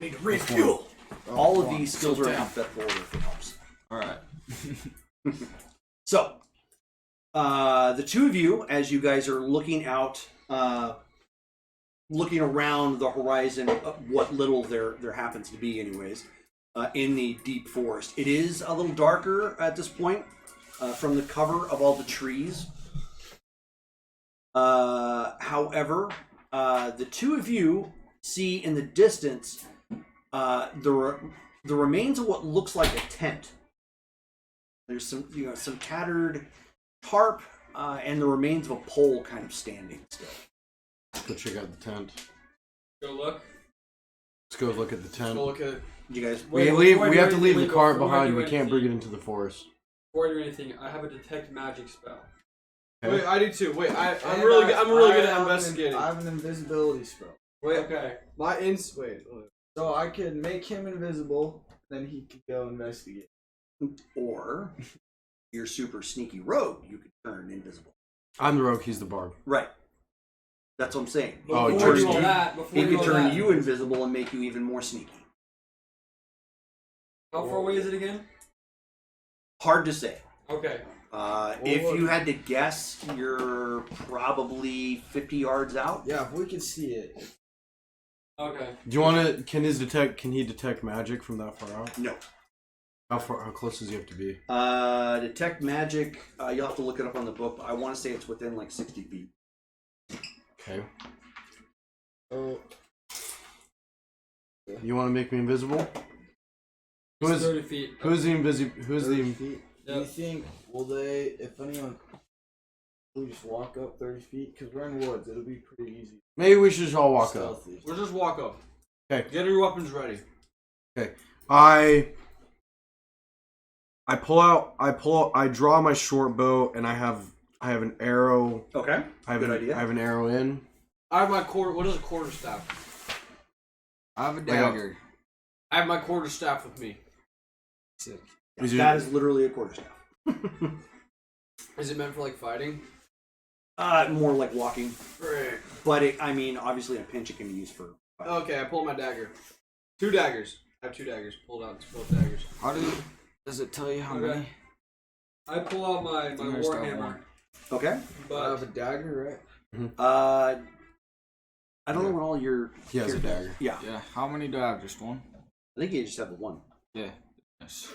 Need to refuel. Oh, All of come on. these skills So are in 10. alphabetical order if it helps. Alright. So, the two of you, as you guys are looking out, looking around the horizon, what little there happens to be anyways, in the deep forest. It is a little darker at this point from the cover of all the trees. However, the two of you see in the distance the remains of what looks like a tent. There's some tattered tarp and the remains of a pole kind of standing still. Let's go check out the tent. Go look. Let's go look at the tent. Go look at it. You guys, We Before I have do to leave the anything, cart before I behind. do We can't bring it anything- into the forest. Before I do anything, I have a detect magic spell. Okay. Wait, I do too. Wait, I'm And really good. I'm really good I at have investigating. I have an invisibility spell. Wait, Okay. my wait. So I could make him invisible, then he could go investigate. or your super sneaky rogue, you could turn invisible. I'm the rogue. He's the bard. Right. That's what I'm saying. Oh, he He Before turns you do you- that, before He you could do turn that, you invisible and make you even more sneaky. How far away is it again? Hard to say. Okay. If you had to guess, you're probably 50 yards out. Yeah, if we could see it. Okay. Do you want to? Can he detect magic from that far out? No. How close does he have to be? Detect magic, you'll have to look it up on the book, but I want to say it's within like 60 feet. Okay. Oh, You want to make me invisible? Who It's is 30 feet. who's the invisible? Who's 30 the? feet. Do Yep. you think, will they, if anyone, we just walk up 30 feet? Because we're in woods, it'll be pretty easy. Maybe we should just all walk up. Stealthy. We'll just walk up. Okay. Get your weapons ready. I draw my short bow and I have an arrow. Okay. I have Good an, idea. I have an arrow in. I have my quarter. What is a quarterstaff? I have a got- dagger. I have my quarterstaff with me. That is literally a quarterstaff. Is it meant for like fighting? More like walking. Right. But obviously in a pinch it can be used for. Okay, I pull my dagger. 2 daggers. I have 2 daggers. Pulled out both daggers. How does it tell you how Okay. many? I pull out my I think I just got warhammer, one. Okay. I but have a dagger, right? I don't know what all your. He has a dagger. Yeah. Yeah, how many do I have? Just one? I think you just have the one. Yeah. Yes.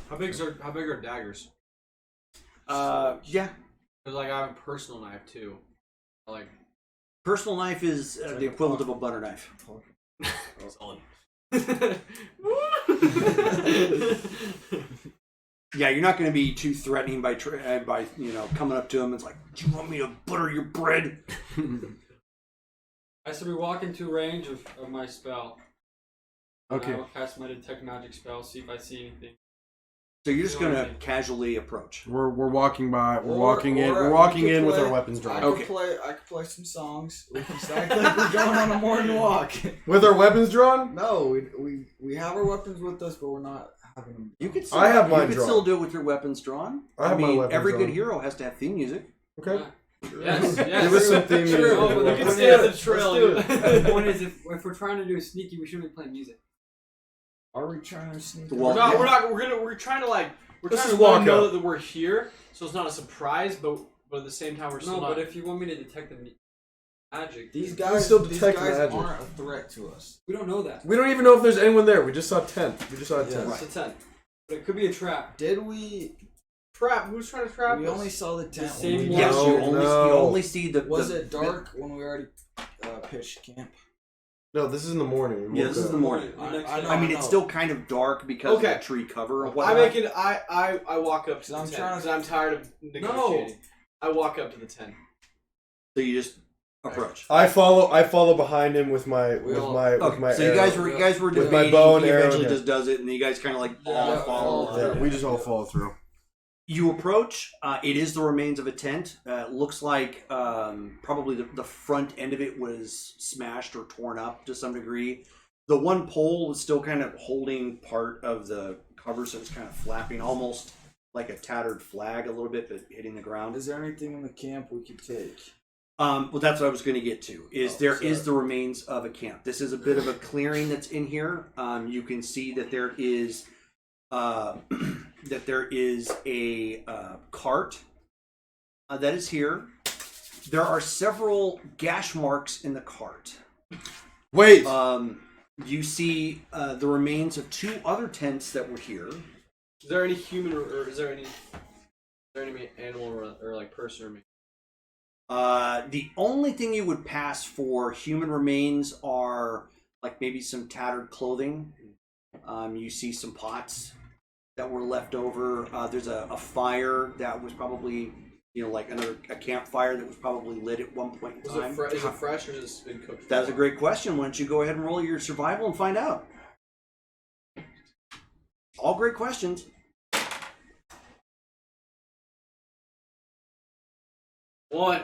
how big are daggers? Yeah. Because like I have a personal knife too. Like Personal knife is the equivalent of a butter knife. solid. Yeah, you're not going to be too threatening by coming up to him. It's like, do you want me to butter your bread? I said we walk into range of my spell. And Okay. I will cast my detect magic spell. See if I see anything. So you're just gonna casually approach. We're walking by. We're Or- walking in. or We're we walking could in with play- our weapons I drawn. could play some songs. We can act like we're going on a morning walk. With our weapons drawn? No, we have our weapons with us, but we're not having them. You could. Still, I have mine You could drawn. still do it with your weapons drawn. I have my mean, weapons every drawn. good hero has to have theme music. Okay. Yes, yes. Give us some theme music. True. Oh, but You the can point stay on is- the trail. The point is, if we're trying to do sneaky, we shouldn't be playing music. Are we trying to sneak? Well, up? We're trying to like. We're Let's trying just to let them walk know up. that we're here, so it's not a surprise. But at the same time, we're still No, not. but if you want me to detect the magic, These We guys, still these detect guys magic. aren't a threat to us. we don't know that. We don't even know if there's anyone there. We just saw a tent. We just saw a tent. Yes. It's a 10. But it could be a trap. Did we? trap. Who's trying to trap We us? only saw the tent. same when we one. Yes, No, you only no. you only see the. Was the- it dark when we already pitched camp? No, this is in the morning. We Yeah, woke this is up. the morning. I know. I mean, it's still kind of dark because of Okay. the tree cover and I whatnot. make it. I walk up to the I'm 10 trying to- because I'm tired of negotiating. I walk up to the 10. So you just approach. I follow behind him with my We with all- my with Okay, my so you arrow. guys were With my debating. bow and He arrow, eventually yeah. just does it, and you guys kind of like all Yeah, follow. Yeah, we just all follow through. You approach. It is the remains of a tent. Looks like probably the front end of it was smashed or torn up to some degree. The one pole was still kind of holding part of the cover, so it's kind of flapping, almost like a tattered flag a little bit, but hitting the ground. Is there anything in the camp we could take? Well, that's what I was going to get to. There is sorry. the remains of a camp. This is a bit of a clearing that's in here. You can see that there is a cart that is here. There are several gash marks in the cart. Wait. You see the remains of two other tents that were here. Is there any human or is there any animal or like person or me? The only thing you would pass for human remains are like maybe some tattered clothing. You see some pots that were left over. There's a fire that was probably, like a campfire that was probably lit at one point in Is time. it fresh or has it been cooked? That's a great question. Why don't you go ahead and roll your survival and find out? All great questions. One.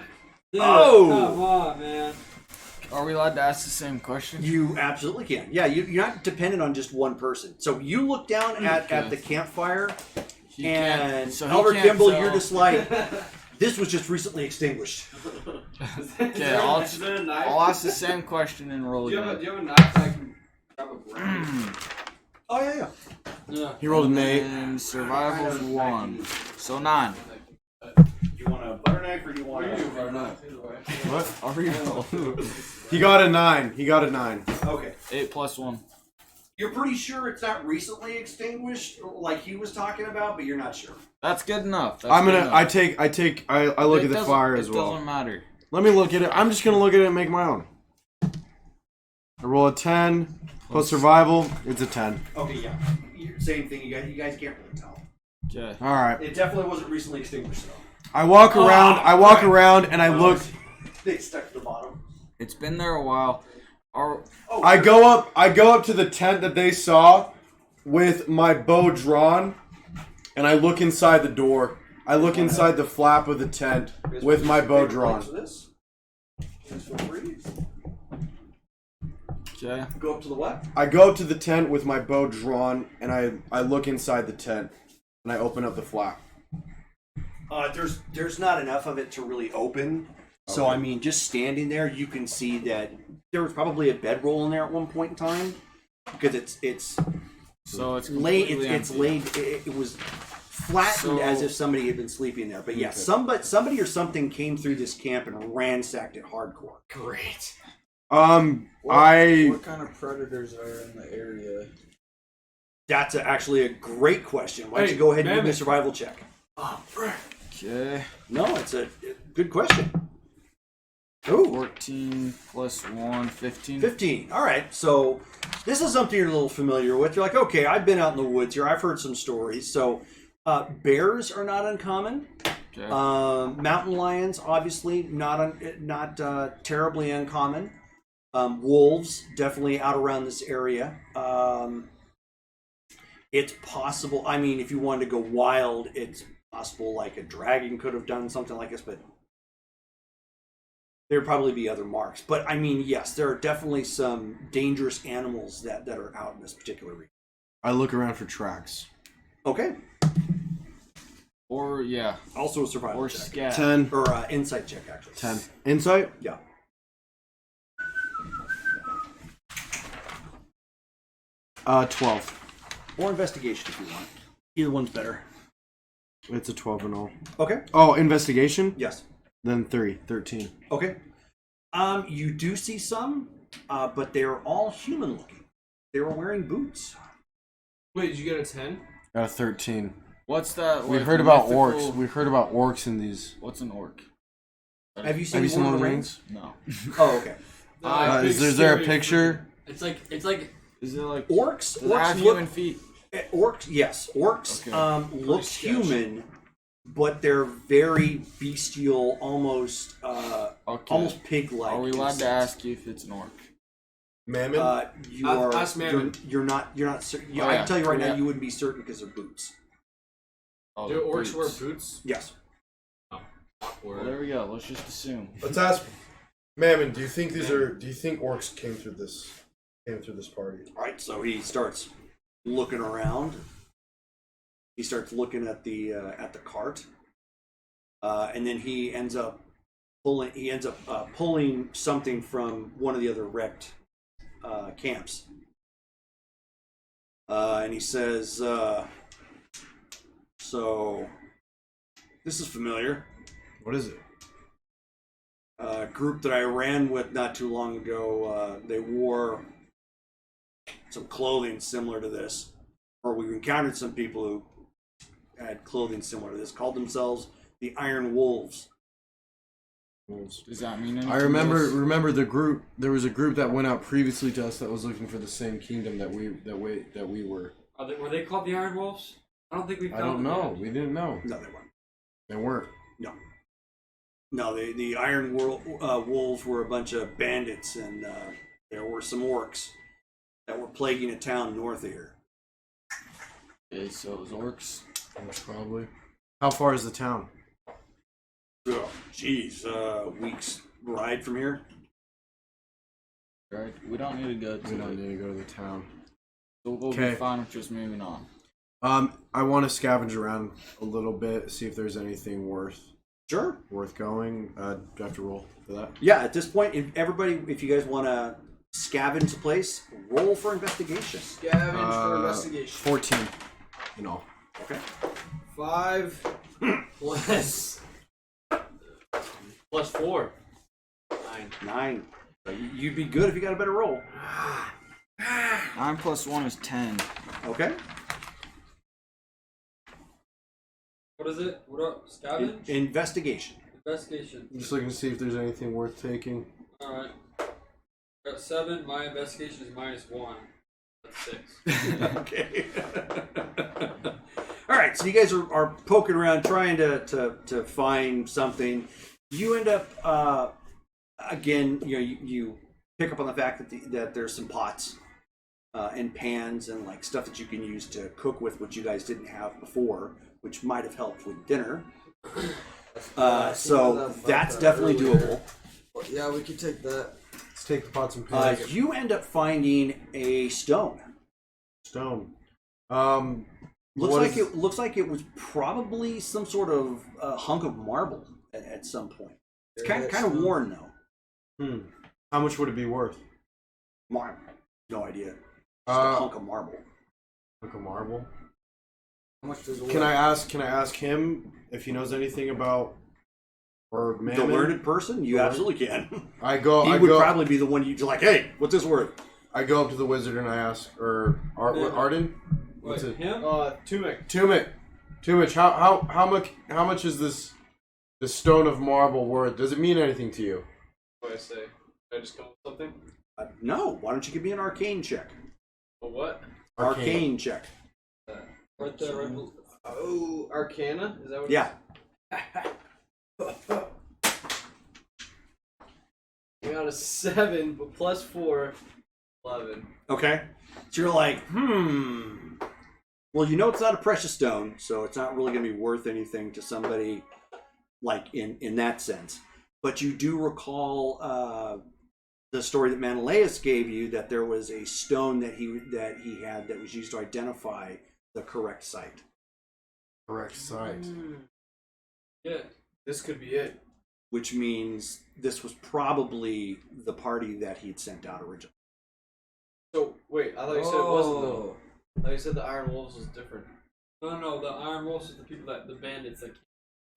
Dude, Oh! Come on, man. Are we allowed to ask the same question? You absolutely can. Yeah, you're not dependent on just one person. So you look down at the campfire, He and can't- so he Albert can't Kimball, tell. you're just like, this was just recently extinguished. Okay, I'll Is there a knife? I'll ask the same question and roll Do you again. have a knife that I can grab a brand? Oh yeah. Yeah. He rolled an 8. And survival's 1. So 9. You want a butter knife or do you want a What? Are we roll? He got a 9. He got a 9. Okay. 8 plus 1. You're pretty sure it's not recently extinguished, like he was talking about, but you're not sure. That's good enough. That's I'm good gonna. enough. I look It at the doesn't- fire as It well. doesn't matter. Let me look at it. I'm just gonna look at it and make my own. I roll a 10 plus survival. It's a 10. Okay, yeah. Same thing. You guys can't really tell. Okay. All right. It definitely wasn't recently extinguished though. I walk around. I walk around and I look. They stuck to the bottom. It's been there a while. I go up to the tent that they saw with my bow drawn, and I look inside the door. I look inside the flap of the tent with my bow drawn. Okay. Go up to the what? I go up to the tent with my bow drawn, and I look inside the tent, and I open up the flap. There's not enough of it to really open. So I mean, just standing there, you can see that there was probably a bedroll in there at one point in time, because it's So it's laid. completely It's empty. laid. It was flattened So- as if somebody had been sleeping there. But yeah, somebody or something came through this camp and ransacked it hardcore. Great. What kind of predators are in the area? That's actually a great question. Why don't Hey, you go ahead and give me a mammoth. survival check? Okay. No, it's a good question. Ooh. 14 plus 1, 15. 15. All right. So this is something you're a little familiar with. You're like, okay, I've been out in the woods here. I've heard some stories. So bears are not uncommon. Okay. Mountain lions, obviously, not terribly uncommon. Wolves definitely out around this area. It's possible. I mean, if you wanted to go wild, it's possible like a dragon could have done something like this, but there'd probably be other marks. But I mean, yes, there are definitely some dangerous animals that are out in this particular region. I look around for tracks. Okay. Or yeah, Also a survival or check. scat. 10. Or insight check, actually. 10. Insight? Yeah. Uh, 12. Or investigation if you want. Either one's better. It's a 12 and all. Okay. Oh, investigation? Yes. Then 3. 13. Okay. You do see some, but they're all human looking. They were wearing boots. Wait, did you get a 10? 13. What's that? We've like, heard about mythical- orcs. We've heard about orcs in these. What's an orc? Have you seen Have you seen Lord of Lord the of Rings? No. Oh, okay. Is there a picture? It's like Is it like Orcs. Does it have Orcs human look. feet? Orcs. Yes. Orcs. Okay. Look human, but they're very bestial, almost almost pig-like. Are we in a allowed to sense. ask you if it's an orc? Mammon? You are. Ask Mammon. You're not certain. Oh, I yeah. can tell you right now, Yeah. you wouldn't be certain because they're boots. Oh, Do orcs wear boots. boots? Yes. Well, Awkward. there we go. Let's just assume. Let's ask Mammon, do you think orcs came through this party? All right. So he starts looking around. He starts looking at the cart, and then he ends up pulling something from one of the other wrecked camps, and he says, "So this is familiar. What is it? A group that I ran with not too long ago. They wore some clothing similar to this, or we encountered some people who had clothing similar to this. Called themselves the Iron Wolves." Does that mean anything? I to us? remember the group. There was a group that went out previously to us that was looking for the same kingdom that we were. were they called the Iron Wolves? I don't think we I found don't them know. yet. We didn't know. No, they weren't. They weren't. No, the Iron Wolves were a bunch of bandits, and there were some orcs that were plaguing a town north of here. Okay, so it was orcs. Most probably. How far is the town? Oh, geez, weeks ride from here. Right? We don't need to go to We don't it. need to go to the town. So we'll Okay. be fine with just moving on. I want to scavenge around a little bit, see if there's anything worth Sure. going. Do I have to roll for that? Yeah, at this point, if you guys want to scavenge the place, roll for investigation. Scavenge for investigation. 14 in all. Okay. 5 plus 4. 9. 9. You'd be good if you got a better roll. 9 plus 1 is 10. Okay. What is it? What up? Scavenge? Investigation. Investigation. I'm just looking to see if there's anything worth taking. Alright. Got 7. My investigation is -1. That's 6. Okay. All right. So you guys are poking around trying to find something. You end up again. You pick up on the fact that there's some pots and pans and like stuff that you can use to cook with, which you guys didn't have before, which might have helped with dinner. So that's definitely doable. Yeah, we could take that. Let's take the pots and pans. You end up finding a stone. Stone. Looks like it was probably some sort of hunk of marble at some point. It's kind of worn though. How much would it be worth? Marble. No idea. Just a Uh, hunk of marble. Like a marble. How much does it Can weigh? I ask him if he knows anything about or The Mammon? learned person? You The learned- absolutely can. I go. He I would go. probably be the one you'd like, hey, what's this worth? I go up to the wizard and I ask, or Arden. What's Wait, it? him? Tumic. Tumich, how much is this stone of marble worth? Does it mean anything to you? What do I say? Did I just come up with something? No. Why don't you give me an arcane check? A what? Arcane check. Right there, right below. Oh, Arcana? Is that what Yeah. Yeah, got a 7, but plus 4, 11. Okay. So you're like, Well, you know it's not a precious stone, so it's not really going to be worth anything to somebody like in that sense. But you do recall the story that Menelaus gave you that there was a stone that he had that was used to identify the correct site. Correct site. Yeah. This could be it. Which means this was probably the party that he'd sent out originally. So, wait, I thought you said it wasn't, though. I thought you said the Iron Wolves was different. No, the Iron Wolves is the people the bandits that.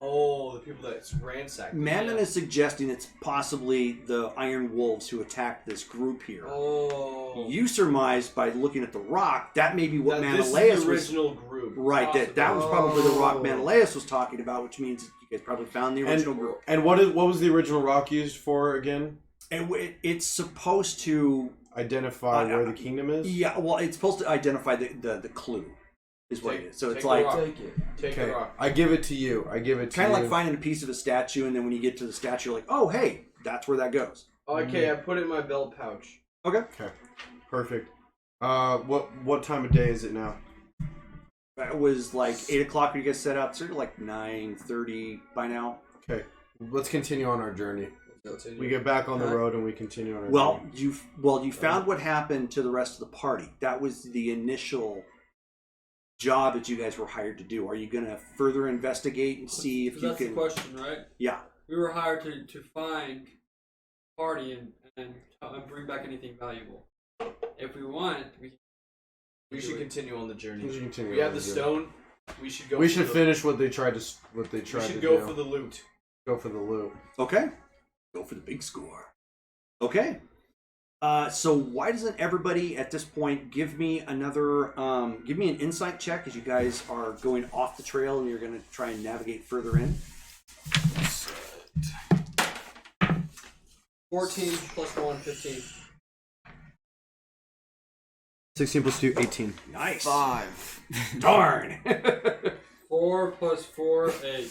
Oh, the people that ransacked. Mammon is suggesting it's possibly the Iron Wolves who attacked this group here. Oh. You surmised by looking at the rock that may be what That Menelaus this is the was. original group. Right, that was probably the rock Menelaus was talking about, which means you guys probably found the original group. And what was the original rock used for again? And it's supposed to Identify where the kingdom is? Yeah, well, it's supposed to identify the clue, is what it is. So it's take the like rock. Take it. Take Okay, the rock. I give it to you. kind of like finding a piece of a statue, and then when you get to the statue, you're like, oh, hey, that's where that goes. Okay, I put it in my belt pouch. Okay. Okay, perfect. What time of day is it now? It was like 8 o'clock when you guys set out. It's sort of like 9:30 by now. Okay, let's continue on our journey. Continue. We get back on the road and we continue on our Well, journey. you found what happened to the rest of the party. That was the initial job that you guys were hired to do. Are you going to further investigate and see if you That's can? the question, right? Yeah. We were hired to find party and bring back anything valuable. If we want, We should continue on the journey. We should continue We on have the the stone. We should go. We for should the- finish what they tried to We do. should go for the loot. Go for the loot. Okay. Go for the big score. Okay. So why doesn't everybody at this point give me another give me an insight check as you guys are going off the trail and you're going to try and navigate further in. 14 plus 1, 15. 16 plus 2, 18. Nice. 5. Darn. 4 plus 4, 8.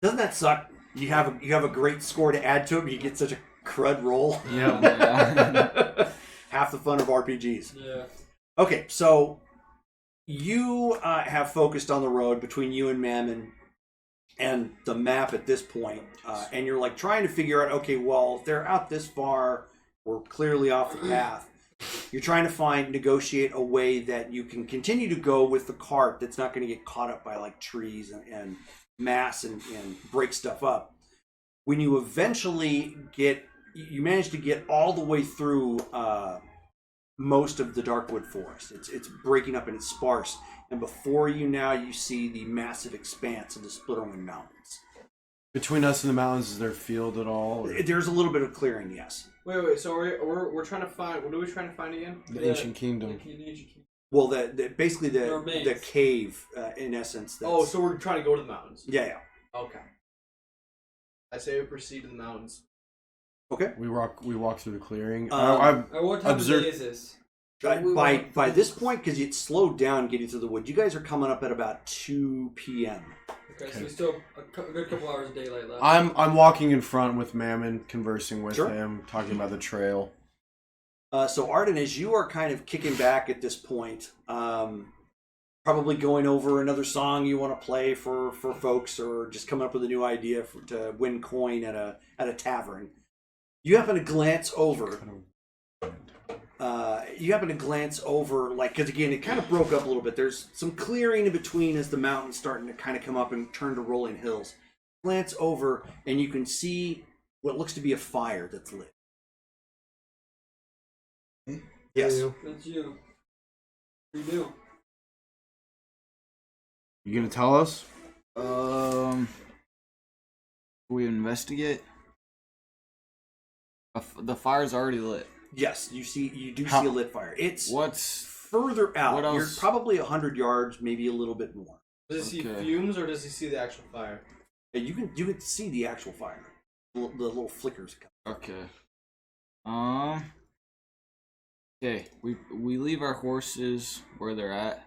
Doesn't that suck? You have a great score to add to it, but you get such a crud roll. Yeah. Half the fun of RPGs. Yeah. Okay, so you have focused on the road between you and Mammon and the map at this point, and you're like trying to figure out, okay, well, if they're out this far, we're clearly off the path. You're trying to negotiate a way that you can continue to go with the cart that's not going to get caught up by like trees and mass and break stuff up. When you eventually you manage to get all the way through most of the Darkwood Forest. It's breaking up and it's sparse. And before you now, you see the massive expanse of the Splitterwind Mountains. Between us and the mountains, is there a field at all? or- There's a little bit of clearing, yes. Wait. So we're trying to find. What are we trying to find again? The ancient kingdom. Well, basically There the remains. cave, in essence. That's, Oh, so we're trying to go to the mountains. yeah. Okay. I say we proceed to the mountains. Okay. We walk through the clearing. What time Observe- of day is this? By this point, because it slowed down getting through the wood, you guys are coming up at about 2 p.m. Okay, so we still have a good couple hours of daylight left. I'm walking in front with Mammon, conversing with Sure. him, talking about the trail. So Arden, as you are kind of kicking back at this point, probably going over another song you want to play for folks, or just coming up with a new idea to win coin at a tavern. You happen to glance over. Like, because again, it kind of broke up a little bit. There's some clearing in between as the mountain's starting to kind of come up and turn to rolling hills. Glance over, and you can see what looks to be a fire that's lit. Yes. That's you. What do you do? You gonna tell us? We investigate. The fire's already lit. Yes, you do How- see a lit fire. It's What's further out. What You're else? probably 100 yards, maybe a little bit more. Does he see Okay. fumes or does he see the actual fire? And you can see the actual fire, the little flickers. okay? Okay. We leave our horses where they're at.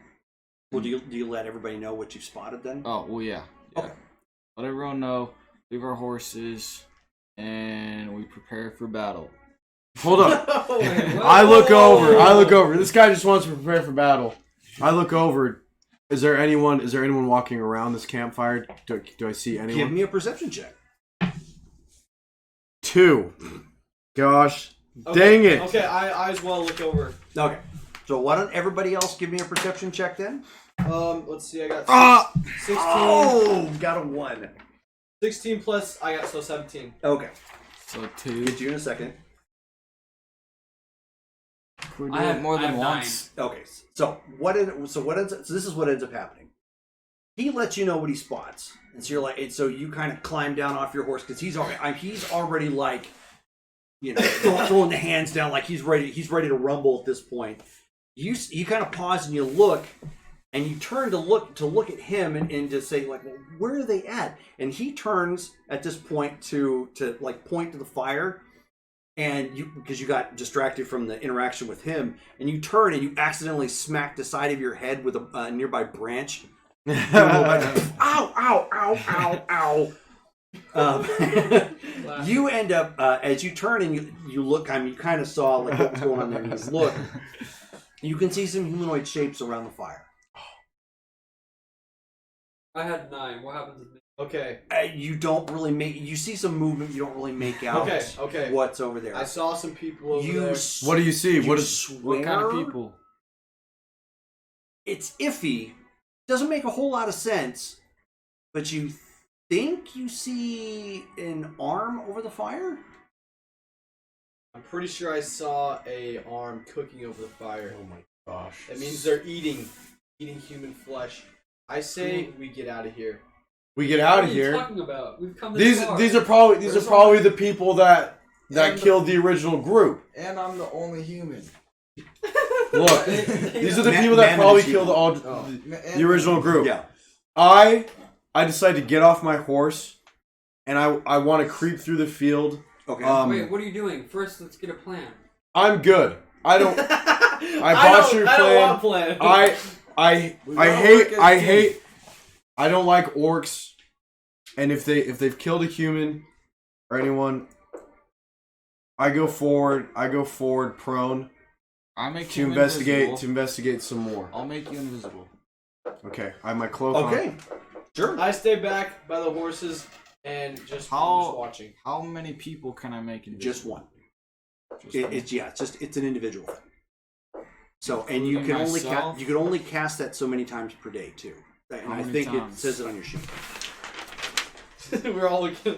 Well, do you let everybody know what you've spotted then? Oh well, yeah. Okay. Let everyone know. Leave our horses, and we Prepare for battle. Hold up. Wait, what? I look over. This guy just wants to prepare for battle. I look over. Is there anyone walking around this campfire? Do I see anyone? Give me a perception check. 2. Gosh. Okay, Dang it. Okay, I as well look over. Okay. So why don't everybody else give me a perception check then? Let's see, I got 16. Oh, got a 1. 16 plus, I got 17. Okay. So 2. Get you in a second. We're doing I have it more than 9. once. Okay. So this is what ends up happening. He lets you know what he spots, and so you're like, and so you kind of climb down off your horse because he's already like, you know, throwing the hands down like he's ready to rumble at this point. You kind of pause and you look, and you turn to look at him and to say like, well, where are they at? And he turns at this point to like point to the fire, and because you got distracted from the interaction with him, and you turn and you accidentally smack the side of your head with a nearby branch. Ow, ow, ow, ow, ow. You end up, as you turn and you look, I mean, you kind of saw like what was going on there, and you look, you can see some humanoid shapes around the fire. I had 9. What happens with me? Okay. You don't really you see some movement, you don't really make out Okay. what's over there. I saw some people over there. What do you see? You What What kind of people? It's iffy. Doesn't make a whole lot of sense, but you think you see an arm over the fire? I'm pretty sure I saw a arm cooking over the fire. Oh my gosh. That means they're eating human flesh. I say we get out of here. We get out What of are you here. talking about? We've come this far. These are probably the people that killed the original group. And I'm the only human. Look, these are the people that probably killed the original group. Yeah. I decided to get off my horse, and I want to creep through the field. Okay. Wait, what are you doing? First, let's get a plan. I'm good. I don't. I bought your I don't want plan. plan. I hate. I don't like orcs, and if they've killed a human or anyone, I go forward. Prone. I make To you investigate some more. I'll make you invisible. Okay, I have my cloak on. Okay. Sure. I stay back by the horses and just watching. How many people can I make invisible? Just one. Just one. It's an individual thing. So, and you can only cast that so many times per day too. And How I many think times? it says it on your sheet. We're all looking.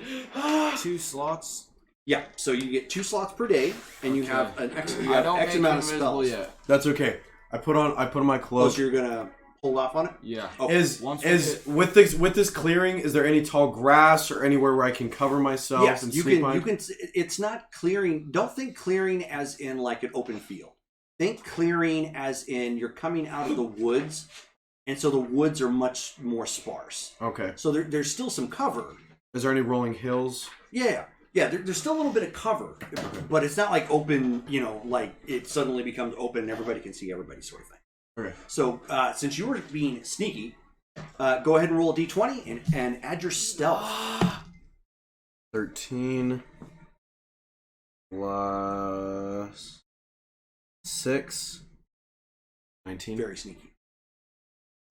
2 slots. Yeah. So you get 2 slots per day, and you have an X. You I have don't X make amount of invisible spells. yet. That's okay. I put on my Oh, cloak. so you're gonna hold off on it? Yeah. Oh, With this clearing, is there any tall grass or anywhere where I can cover myself yes, and you sneak can. by? You can. It's not clearing. Don't think clearing as in like an open field. Think clearing as in you're coming out of the woods, and so the woods are much more sparse. Okay. So there's still some cover. Is there any rolling hills? Yeah. There's still a little bit of cover, but it's not like open. You know, like it suddenly becomes open and everybody can see everybody, sort of thing. Okay. So since you were being sneaky, go ahead and roll a d20 and add your stealth. 13 plus 6. 19. Very sneaky.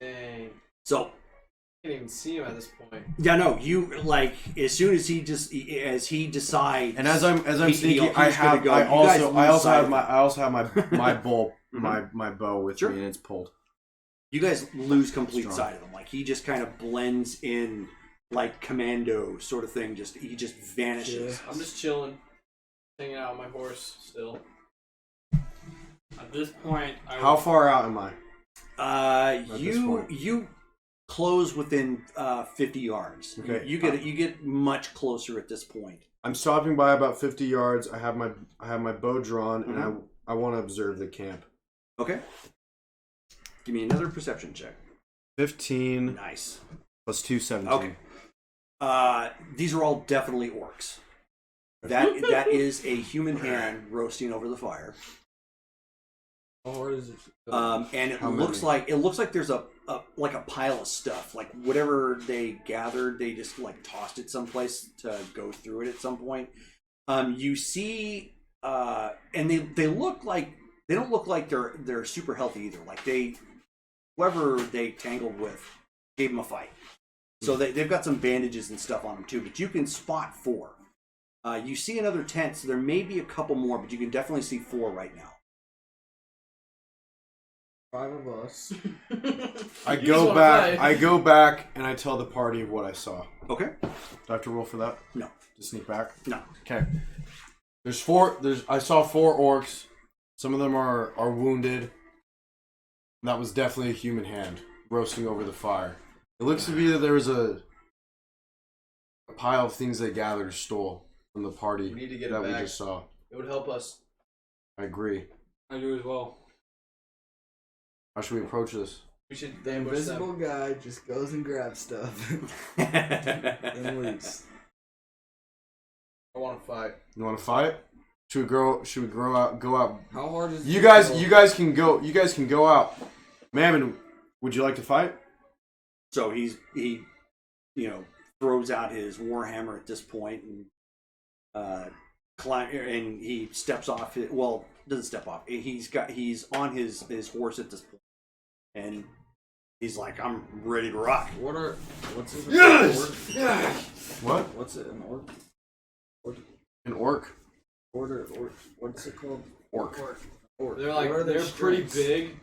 Dang. So I can't even see him at this point. yeah, no, you like as soon as he decides, And as I'm he- sneaky, he's I gonna go. You guys lose sight also of have him. my bow Mhm. my bow with Sure. me, and it's pulled. You guys lose complete Strong. sight of him. Like he just kind of blends in, like commando sort of thing. He just vanishes. I'm just chilling, hanging out on my horse still. At this point, How far out am I? this point. You close within 50 yards. Okay. You get much closer at this point. I'm stopping by about 50 yards. I have my bow drawn, Mm-hmm. and I want to observe the camp. Okay. Give me another perception check. 15 Nice. plus 2, 17. Okay. These are all definitely orcs. That is a human hand roasting over the fire. Or is it? And it How looks many? like there's a pile of stuff. Like whatever they gathered, they just like tossed it someplace to go through it at some point. You see, and they look like they don't look like they're super healthy either. Like whoever they tangled with gave them a fight, so they've got some bandages and stuff on them too. But you can spot 4. You see another tent, so there may be a couple more, but you can definitely see 4 right now. 5 of us. I You go just back. wanna fight. I go back and I tell the party what I saw. Okay. Do I have to roll for that? No. To sneak back? No. Okay. There's 4. I saw 4 orcs. Some of them are wounded. That was definitely a human hand roasting over the fire. It looks to be that there was a pile of things they gathered or stole from the party We need to get that it we back. just saw. It would help us. I agree. I do as well. How should we approach this? We should The ambush invisible them. guy just goes and grabs stuff and leaves. I want to fight. You want to fight? Should we go out? How hard is You guys can go. You guys can go out. Mammon, would you like to fight? So he throws out his warhammer at this point and and he steps off. Doesn't step off. He's on his horse at this point, and he's like, "I'm ready to rock." What's it? Yes! What? What's it? An orc? An orc? What's it called? Orc. Orc. They're What are their they're pretty strengths? big.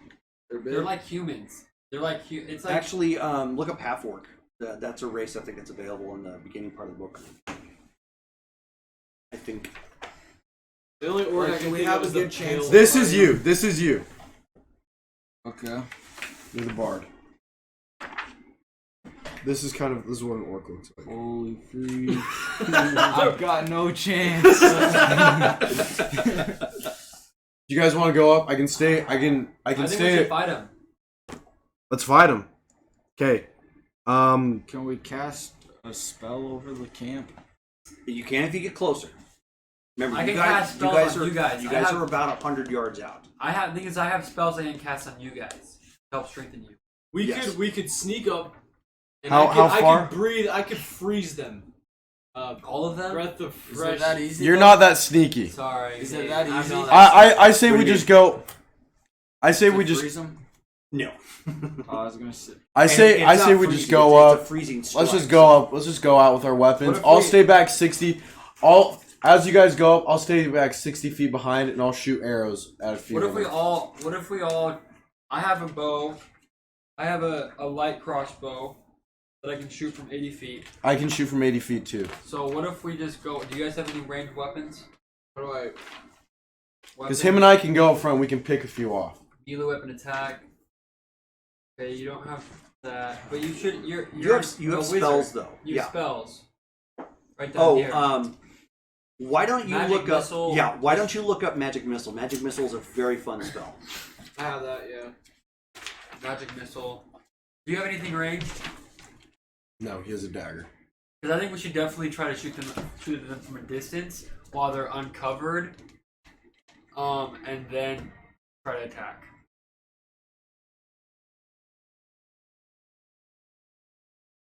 They're big. They're like humans. They're like it's like Actually, look up half orc. That's a race I think that's available in the beginning part of the book. I think. The only orc I Like, can we think have of a is the good chance. pale This one. is you. This is you. Okay. You're the bard. This is what an orc looks like. Holy free. I've got no chance. You guys want to go up? I can stay. I can I think we stay. should fight him. Let's fight him. Okay. Can we cast a spell over the camp? You can if you get closer. Remember, I you can guys, cast you spells guys on are you guys. You I guys have- are about 100 yards out. The thing is, I have spells I can cast on you guys to help strengthen you. We could sneak up. And How I far? could breathe. I could freeze them. All of them? Breath of Is fresh. it that easy? You're though? not that sneaky. Sorry. Is it Dave. that I'm easy? not that I say What we do you just go. I say Does we it just. freeze 'em? No. I was gonna say. I say we just go It's up. a freezing Let's strike. just go up. Let's just go out with our weapons. What if I'll we- stay back 60. As you guys go up, I'll stay back 60 feet behind, and I'll shoot arrows at a few. What of if we them. all? What if we all? I have a bow. I have a light crossbow that I can shoot from 80 feet. I can shoot from 80 feet too. So what if we just go? Do you guys have any ranged weapons? How do I? Because him and I can go up front. We can pick a few off. Melee weapon attack. Okay, you don't have that, but you should. You're You have a spells wizard. though. You Yeah. have spells. Right down here. Why don't you Magic look up? missile. Yeah. Why don't you look up magic missile? Magic missile is a very fun spell. I have that. Yeah. Magic missile. Do you have anything ranged? No, he has a dagger. Because I think we should definitely try to shoot them from a distance while they're uncovered, and then try to attack.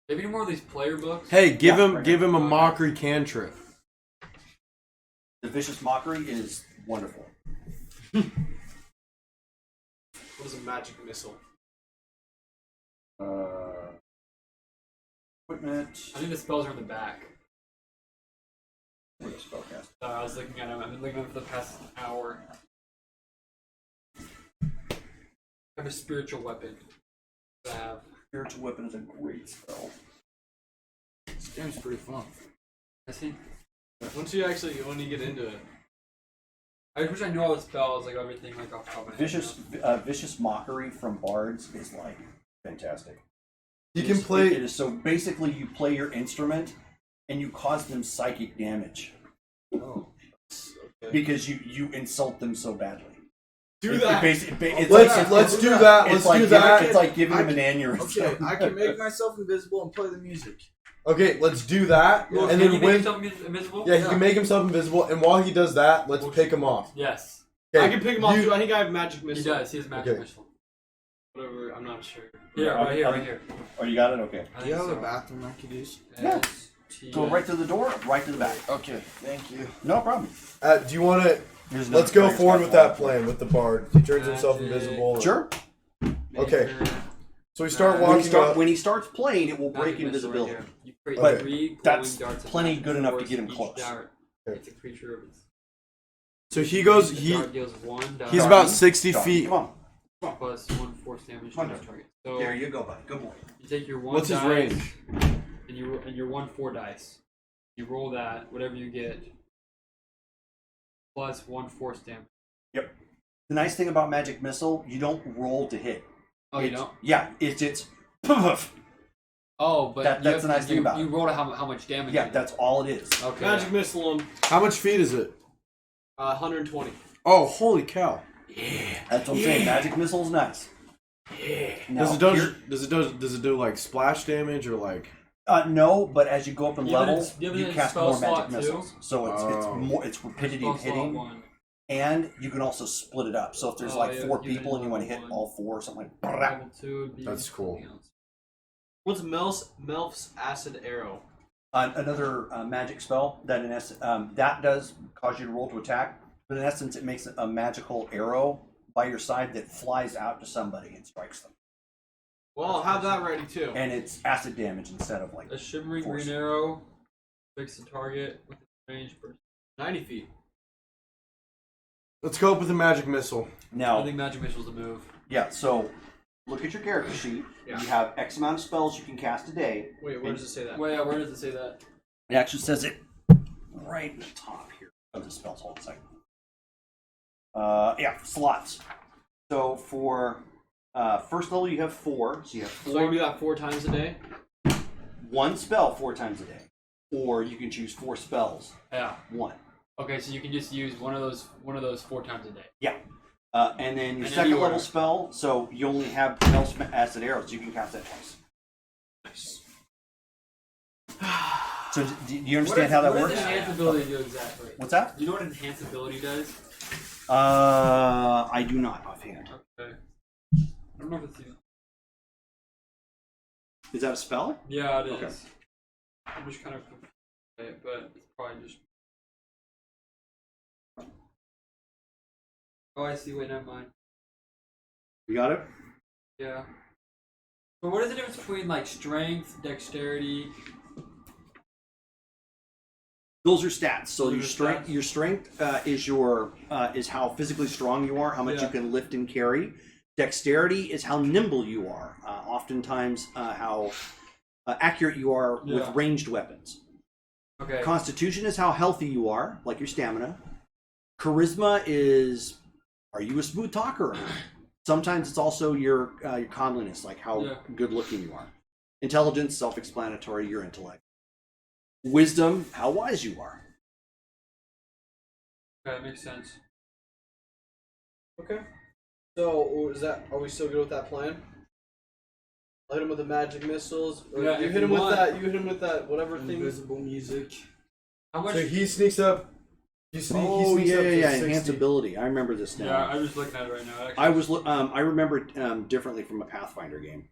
Maybe more of these player books. Hey, give Yeah, him right give here. him a mockery cantrip. The vicious mockery is wonderful. What is a magic missile? Equipment. I think the spells are in the back. Spellcast. I was looking at them. I've been looking at them for the past hour. I have a spiritual weapon. I have. Spiritual weapon is a great spell. This game's pretty fun. I see. When you get into it. I wish I knew all the spells, like everything, like off the top of my head. Vicious mockery from bards is like fantastic. He It can is- play. It is so basically you play your instrument and you cause them psychic damage Oh. Okay. because you insult them so badly. Do It- that. Let's do that. It's Let's like do that. It's like giving I them an aneurysm. Okay, I can make myself invisible and play the music. Okay, let's do that. Well, And can then you make when yourself invisible? yeah, he can make himself invisible, and while he does that, let's pick him off. Yes. Okay, I can pick him off you- too. I think I have magic He missile. does. He has magic Okay. missile. Whatever. I'm not sure. Here, right here, right here. Oh, you got it? Okay. I Do you think have a so. bathroom I could use? Yes. Go right through the door, right to the back. Okay, thank you. No problem. Do you want to? Here's Let's another go forward trigger with spell. that plan with the bard. He turns himself Magic. invisible. Sure. Okay. So we start When walking up. When he starts playing, it will break Magic missile right invisibility. here. You create But 3 glowing that's darts of plenty magic good enough to force. get him Each close. dart Okay. It's a creature of its. So he goes. Each He dart deals 1 die He's about 60 Dog, feet. Come on. plus 1 force damage to Come the on. target. So There you go, buddy. Good boy. you take your 1 What's his dice, range? and your 1 4 dice. You roll that, whatever you get, plus 1 force damage. The nice thing about Magic Missile, you don't roll to hit. Oh, you don't? Yeah, it's poof. Oh, but That's you have the nice thing about you it. roll to how much damage. Yeah, you do. that's all it is. Okay. Magic missile him. How much feet is it? 120. Oh, holy cow! That's what I'm saying. Magic Missile's nice. Now, Does it do like splash damage or like? No, but as you go up in You have it in- level, you have it you in cast spell more magic slot, too? missiles. So it's Oh. more it's rapidity Spell of slot hitting, 1. and you can also split it up. So if there's Oh, like yeah, 4 you can people and you want to level hit 1. all 4 or something like Level 2 would be That's cool. something else. What's Melf's acid arrow? another magic spell that that does cause you to roll to attack, but in essence it makes a magical arrow by your side that flies out to somebody and strikes them, Well, I'll have that ready too. and it's acid damage instead of like A shimmering force. green arrow fix the target with a range for. 90 feet. Let's go up with a magic missile. I Now, think magic missile's the move. yeah. So look at your character sheet. Yeah. You have X amount of spells you can cast a day. Wait, where does it say that? Wait, where does it say that? It actually says it right in the top here of the spells. Hold a second. Yeah, slots. So for first level, you have 4. So you have So I can do that 4 times a day? 1 spell 4 times a day, or you can choose 4 spells Yeah. 1. Okay, so you can just use one of those 4 times a day. Yeah. And then your And second any level order. spell, so you only have Mel's acid arrows. You can cast that twice. So do you understand how that what works? does enhance ability do exactly? What's that? Do you know what enhance ability does? I do not offhand. Okay. I don't know if it's you. Is that a spell? Yeah, it is. Okay. I'm just kind of confused, but it's probably just. Oh, I see. Wait, never mind. You got it? Yeah. But what is the difference between like strength, dexterity? Those are stats. So Those your are strength, stats. your strength is how physically strong you are, how much Yeah. you can lift and carry. Dexterity is how nimble you are. Oftentimes, how accurate you are with Yeah. ranged weapons. Okay. Constitution is how healthy you are, like your stamina. Charisma is, are you a smooth talker or not? Sometimes it's also your comeliness, like how Yeah. good looking you are. Intelligence, self-explanatory, your intellect. Wisdom, how wise you are. Okay, that makes sense. Okay. So, is that? Are we still good with that plan? I'll hit him with the magic missiles. Or Yeah, you if hit you him with want. that. You hit him with that. Whatever thing. Invisible music. How much? So he sneaks up. He sneaks Oh up to yeah, 60. enhanced ability. I remember this now. Yeah, I'm just looking at it right now. Actually. I remember it differently from a Pathfinder game.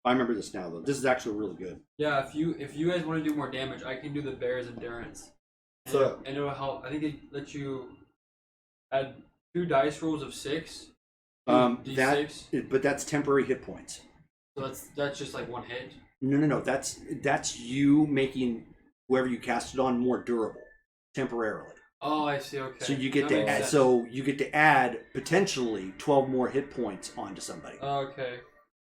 I remember this now though. This is actually really good. Yeah, if you guys want to do more damage, I can do the bear's endurance. And, So- and it'll help. I think it lets you add 2 dice rolls of 6. D6. But that's temporary hit points. So that's just like 1 hit. No. That's you making whoever you cast it on more durable temporarily. Oh, I see. Okay. So you get That to makes add, sense. so you get to add potentially 12 more hit points onto somebody. Okay.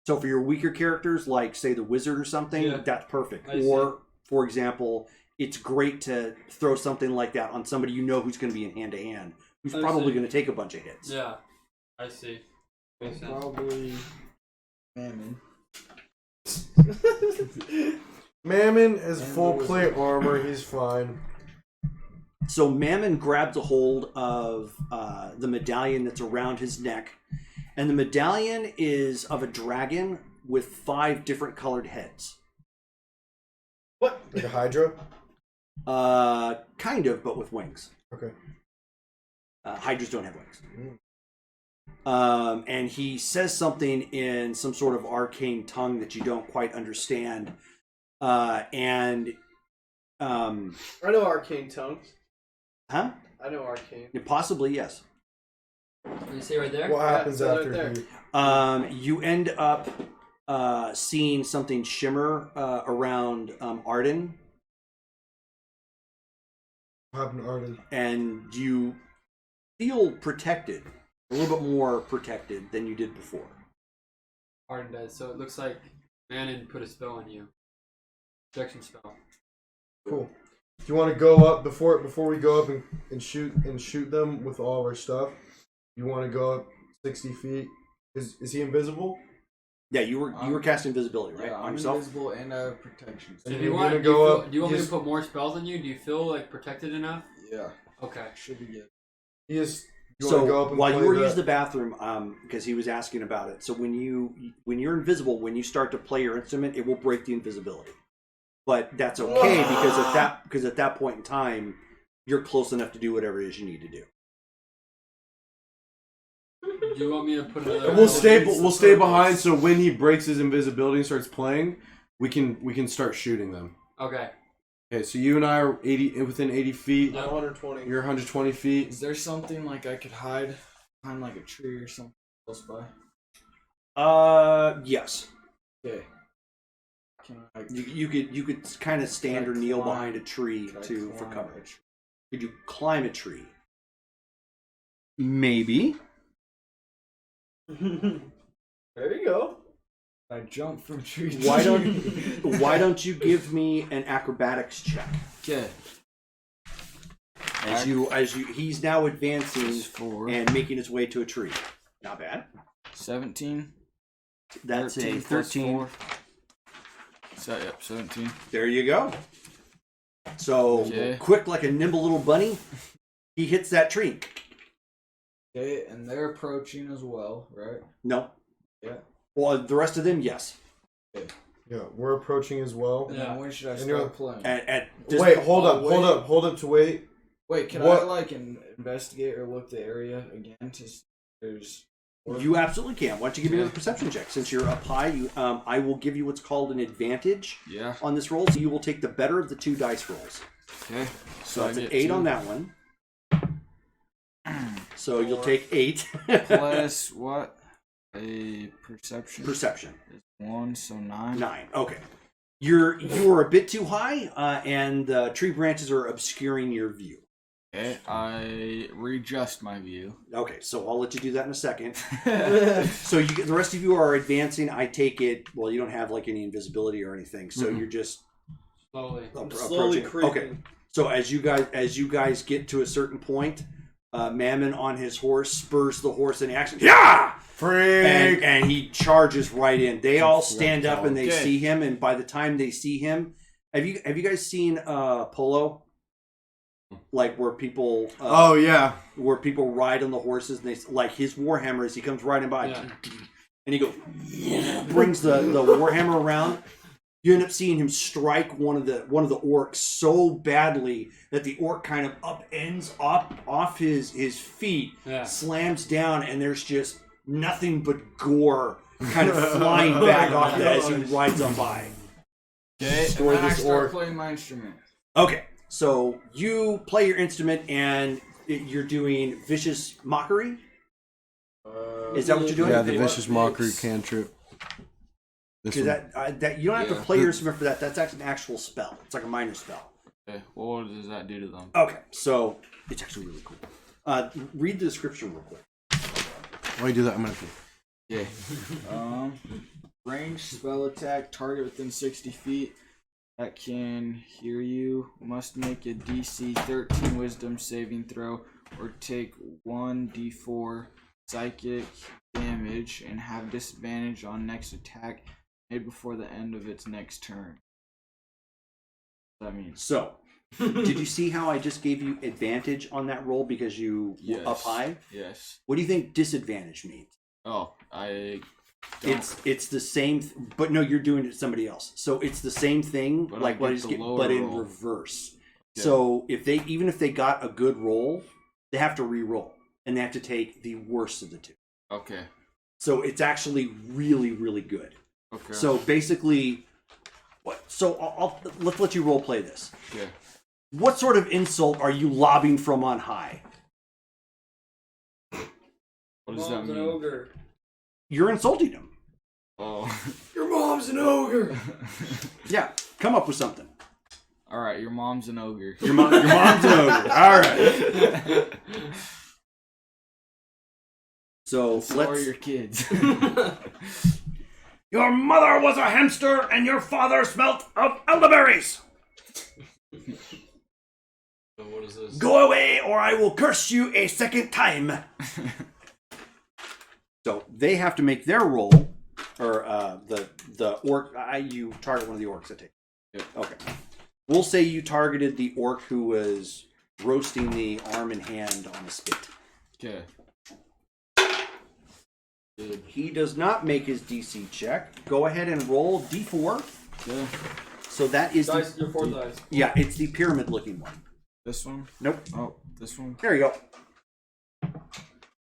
So for your weaker characters, like say the wizard or something, Yeah. that's perfect. I see. Or for example, it's great to throw something like that on somebody you know who's going to be in hand to hand, who's I probably see. going to take a bunch of hits. Yeah, I see. Makes sense. Probably Mammon. Mammon is And full the plate wizard. armor. He's fine. So Mammon grabs a hold of the medallion that's around his neck, and the medallion is of a dragon with 5 different colored heads. What? Like a Hydra. Kind of, but with wings. Okay. Hydras don't have wings. Mm. And he says something in some sort of arcane tongue that you don't quite understand. And I know arcane tongues. Huh? I know arcane. Possibly, yes. You see right there? What happens Yeah, it's after right there. he... You end up seeing something shimmer around Arden, What happened to Arden? and you feel protected, a little bit more protected than you did before. Arden does. So it looks like Manon put a spell on you. Protection spell. Cool. Do you want to go up before we go up and shoot them with all of our stuff? You want to go up 60 feet? Is he invisible? Yeah, you were casting invisibility, right? Yeah, on I'm yourself. invisible and I have protection. So And if you're you want, gonna do you, go feel, up- do you want me to just- put more spells on you? Do you feel like protected enough? Yeah, Okay. should be good. He is. You So want to go up and while play you were the- using the bathroom, because he was asking about it. So when you're invisible, when you start to play your instrument, it will break the invisibility. But that's okay because at that point in time, you're close enough to do whatever it is you need to do. Do you want me to put another? And we'll stay behind, so when he breaks his invisibility and starts playing, we can start shooting them. Okay. Okay, so you and I are within 80 feet. Yeah. 120. You're 120 feet. Is there something like I could hide behind like a tree or something close by? Yes. Okay. Can I? You could kind of stand or Could I kneel climb- behind a tree could I for climb cover. a tree? Could you climb a tree? Maybe. There you go. I jump from tree to Why tree. don't you give me an acrobatics check? Okay. As you he's now advancing 4, and making his way to a tree. Not bad. 17. That's 13 a plus 13. 4. So, yep, 17. There you go. So Okay. quick like a nimble little bunny, he hits that tree. Okay, and they're approaching as well, right? No. Yeah. Well, the rest of them, yes. Yeah, we're approaching as well. And Yeah. then when should I And you're- start playing? At this Wait, point- hold up, wait. hold up to wait. Wait, can What- I like investigate or look the area again to see if there's? You absolutely can. Why don't you give me another perception check? Since you're up high, I will give you what's called an advantage Yeah. on this roll. So you will take the better of the two dice rolls. Okay. So that's I an get 8 2 on that one. So you'll take 8. plus what? A perception. Perception. Is 1, so 9. 9. Okay. You're a bit too high, and the tree branches are obscuring your view. Okay, I readjust my view. Okay, so I'll let you do that in a second. So the rest of you are advancing. I take it. Well, you don't have like any invisibility or anything, so you're just Slowly. Slowly approaching. creeping. Okay. So as you guys get to a certain point, Mammon on his horse spurs the horse in action. Yeah! Freak! And he charges right in. They all stand up and they Okay. see him. And by the time they see him, have you guys seen Polo? Like where people Oh yeah. where people ride on the horses and they like his warhammer as he comes riding by, Yeah. and he goes brings the warhammer around. You end up seeing him strike one of the orcs so badly that the orc kind of upends off his feet, Yeah. slams down, and there's just nothing but gore kind of flying back off it as he rides on by. Okay, and Destroy then I this start orc. playing my instrument. Okay, so you play your instrument and you're doing vicious mockery. Is that what you're doing? Yeah, the vicious mockery cantrip. This Because one. that you don't have to Yeah. play your instrument for that. That's actually an actual spell. It's like a minor spell. Okay, well, what does that do to them? Okay, so it's actually really cool. Read the description real quick. While you do that, I'm gonna. Okay. Range spell attack, target within 60 feet that can hear you must make a DC 13 Wisdom saving throw or take 1d4 psychic damage and have disadvantage on next attack made before the end of its next turn. What that means? So, did you see how I just gave you advantage on that roll because you were up high? Yes. What do you think disadvantage means? Oh, I don't. It's the same, but no, you're doing it to somebody else. So it's the same thing, But like I what I get just the get, lower but in roll. reverse. Okay. So if they got a good roll, they have to re-roll, and they have to take the worst of the two. Okay. So it's actually really, really good. Okay. So basically, So let's let you role play this. Okay. What sort of insult are you lobbing from on high? What does that Mom's an mean? ogre. You're insulting him. Oh. Your mom's an ogre. Yeah, come up with something. All right, your mom's an ogre. Your mom's an ogre. All right. So So are let's. your kids. Your mother was a hamster, and your father smelt of elderberries. So what is this? Go away, or I will curse you a second time. So they have to make their roll, or the orc. You target one of the orcs. I take. Yep. Okay. We'll say you targeted the orc who was roasting the arm and hand on a spit. Okay. Good. He does not make his DC check. Go ahead and roll D4. Okay. So that is Dice, your 4 dice. yeah, it's the pyramid-looking one. This one? Nope. Oh, this one? There you go.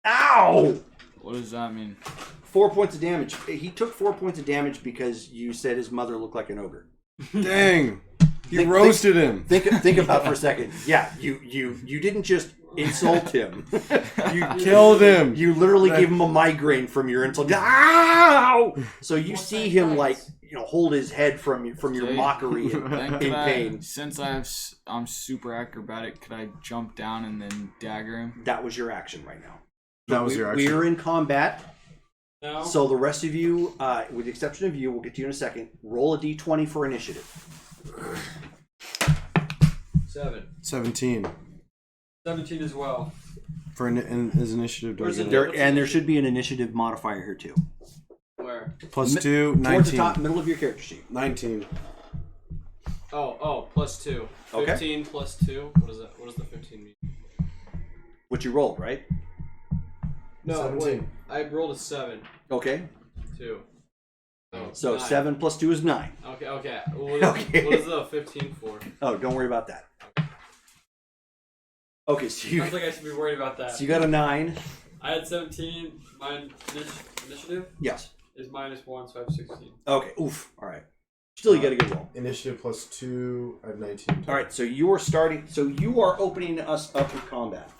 Ow! What does that mean? 4 points of damage. He took 4 points of damage because you said his mother looked like an ogre. Dang. He Think- roasted him. Think about it for a second. Yeah, you didn't just insult him. You killed him. You literally gave him a migraine from your insult. Ow! So you see him hold his head from your Okay. mockery Then in could pain. Since I'm super acrobatic, could I jump down and then dagger him? That was your action right now. That was your action. We're in combat. Now, So the rest of you, with the exception of you, we'll get to you in a second. Roll a d20 for initiative. 7. 17 17 as well. for his initiative. Where's doesn't it? it? There should be an initiative modifier here too. Where? Plus 2, Towards the 19. top, middle of your character sheet. 19. Oh, plus 2. Okay. 15 plus 2. What is that? What does the 15 mean? What you rolled, right? No, 17. wait. I rolled a 7. Okay. 2. So 9. 7 plus 2 is 9. Okay. What Okay. is the 15 for? Oh, don't worry about that. Okay, so Sounds like I should be worried about that. you got a 9. I had 17. My initiative Yes. is -1, so I have 16. Okay. Oof. All right. Still, you got a good roll. Initiative plus 2. I have 19. All right. So you are starting. So you are opening us up with combat.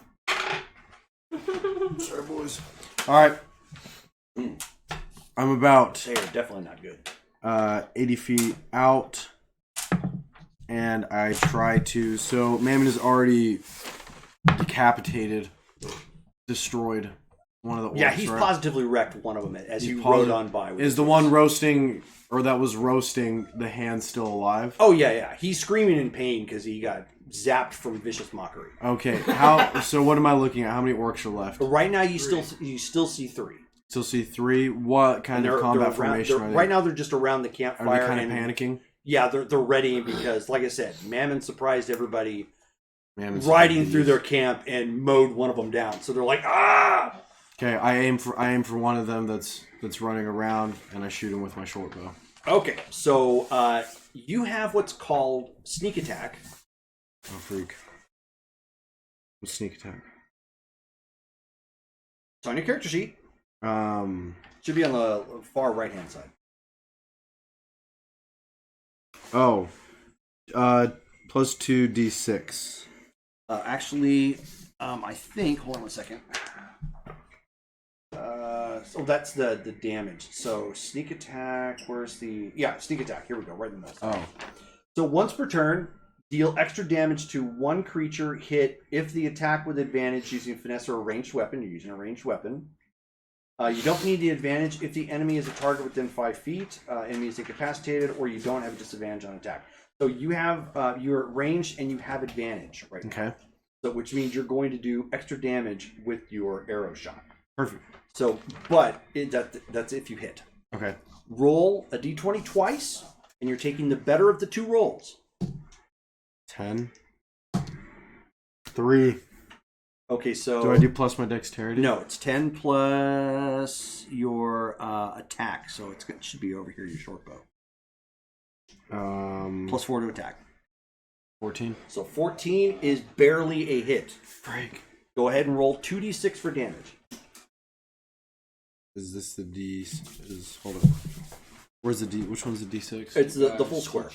Sorry, boys. All right. I'm about They are definitely not good. 80 feet out, and I try to. So Mammon is already decapitated, destroyed one of the orcs. Yeah, he's right? positively wrecked one of them as He's you positive- rode on by. With Is the one roasting, or that was roasting, the hand still alive? Oh yeah. He's screaming in pain because he got zapped from vicious mockery. Okay. How? So what am I looking at? How many orcs are left? But right now, you still see 3. Still see 3. What kind of combat formation are they? Right now, they're just around the Are campfire. they kind of and, panicking? Yeah, they're ready because, like I said, Mammon surprised everybody Mammon's riding like through these. their camp and mowed one of them down. So they're like, ah! Okay, I aim for one of them that's running around, and I shoot him with my short bow. Okay, so you have what's called sneak attack. Oh freak! What's sneak attack? It's on your character sheet. Plus Should be on the far right hand side. 2d6. Actually, I think. Hold on one second. So that's the damage. So sneak attack. Where's the sneak attack? Here we go. Right in the middle. Oh, So once per turn, deal extra damage to one creature hit if the attack with advantage using finesse or a ranged weapon. You're using a ranged weapon. You don't need the advantage if the enemy is a target within 5 feet, enemy is incapacitated, or you don't have a disadvantage on attack. So you have you're at range and you have advantage right now. okay, So which means you're going to do extra damage with your arrow shot. perfect. So, but that's if you hit. Okay, Roll a d20 twice, and you're taking the better of the 2 rolls. 10. 3. Okay, so Do I do plus my dexterity? no, it's 10 plus your attack, so it should be over here, your short bow. Plus 4 to attack. 14. So 14 is barely a hit. Freak. Go ahead and roll 2d6 for damage. Is this the D? Hold on. Where's the D? Which one's the D6? It's the full square.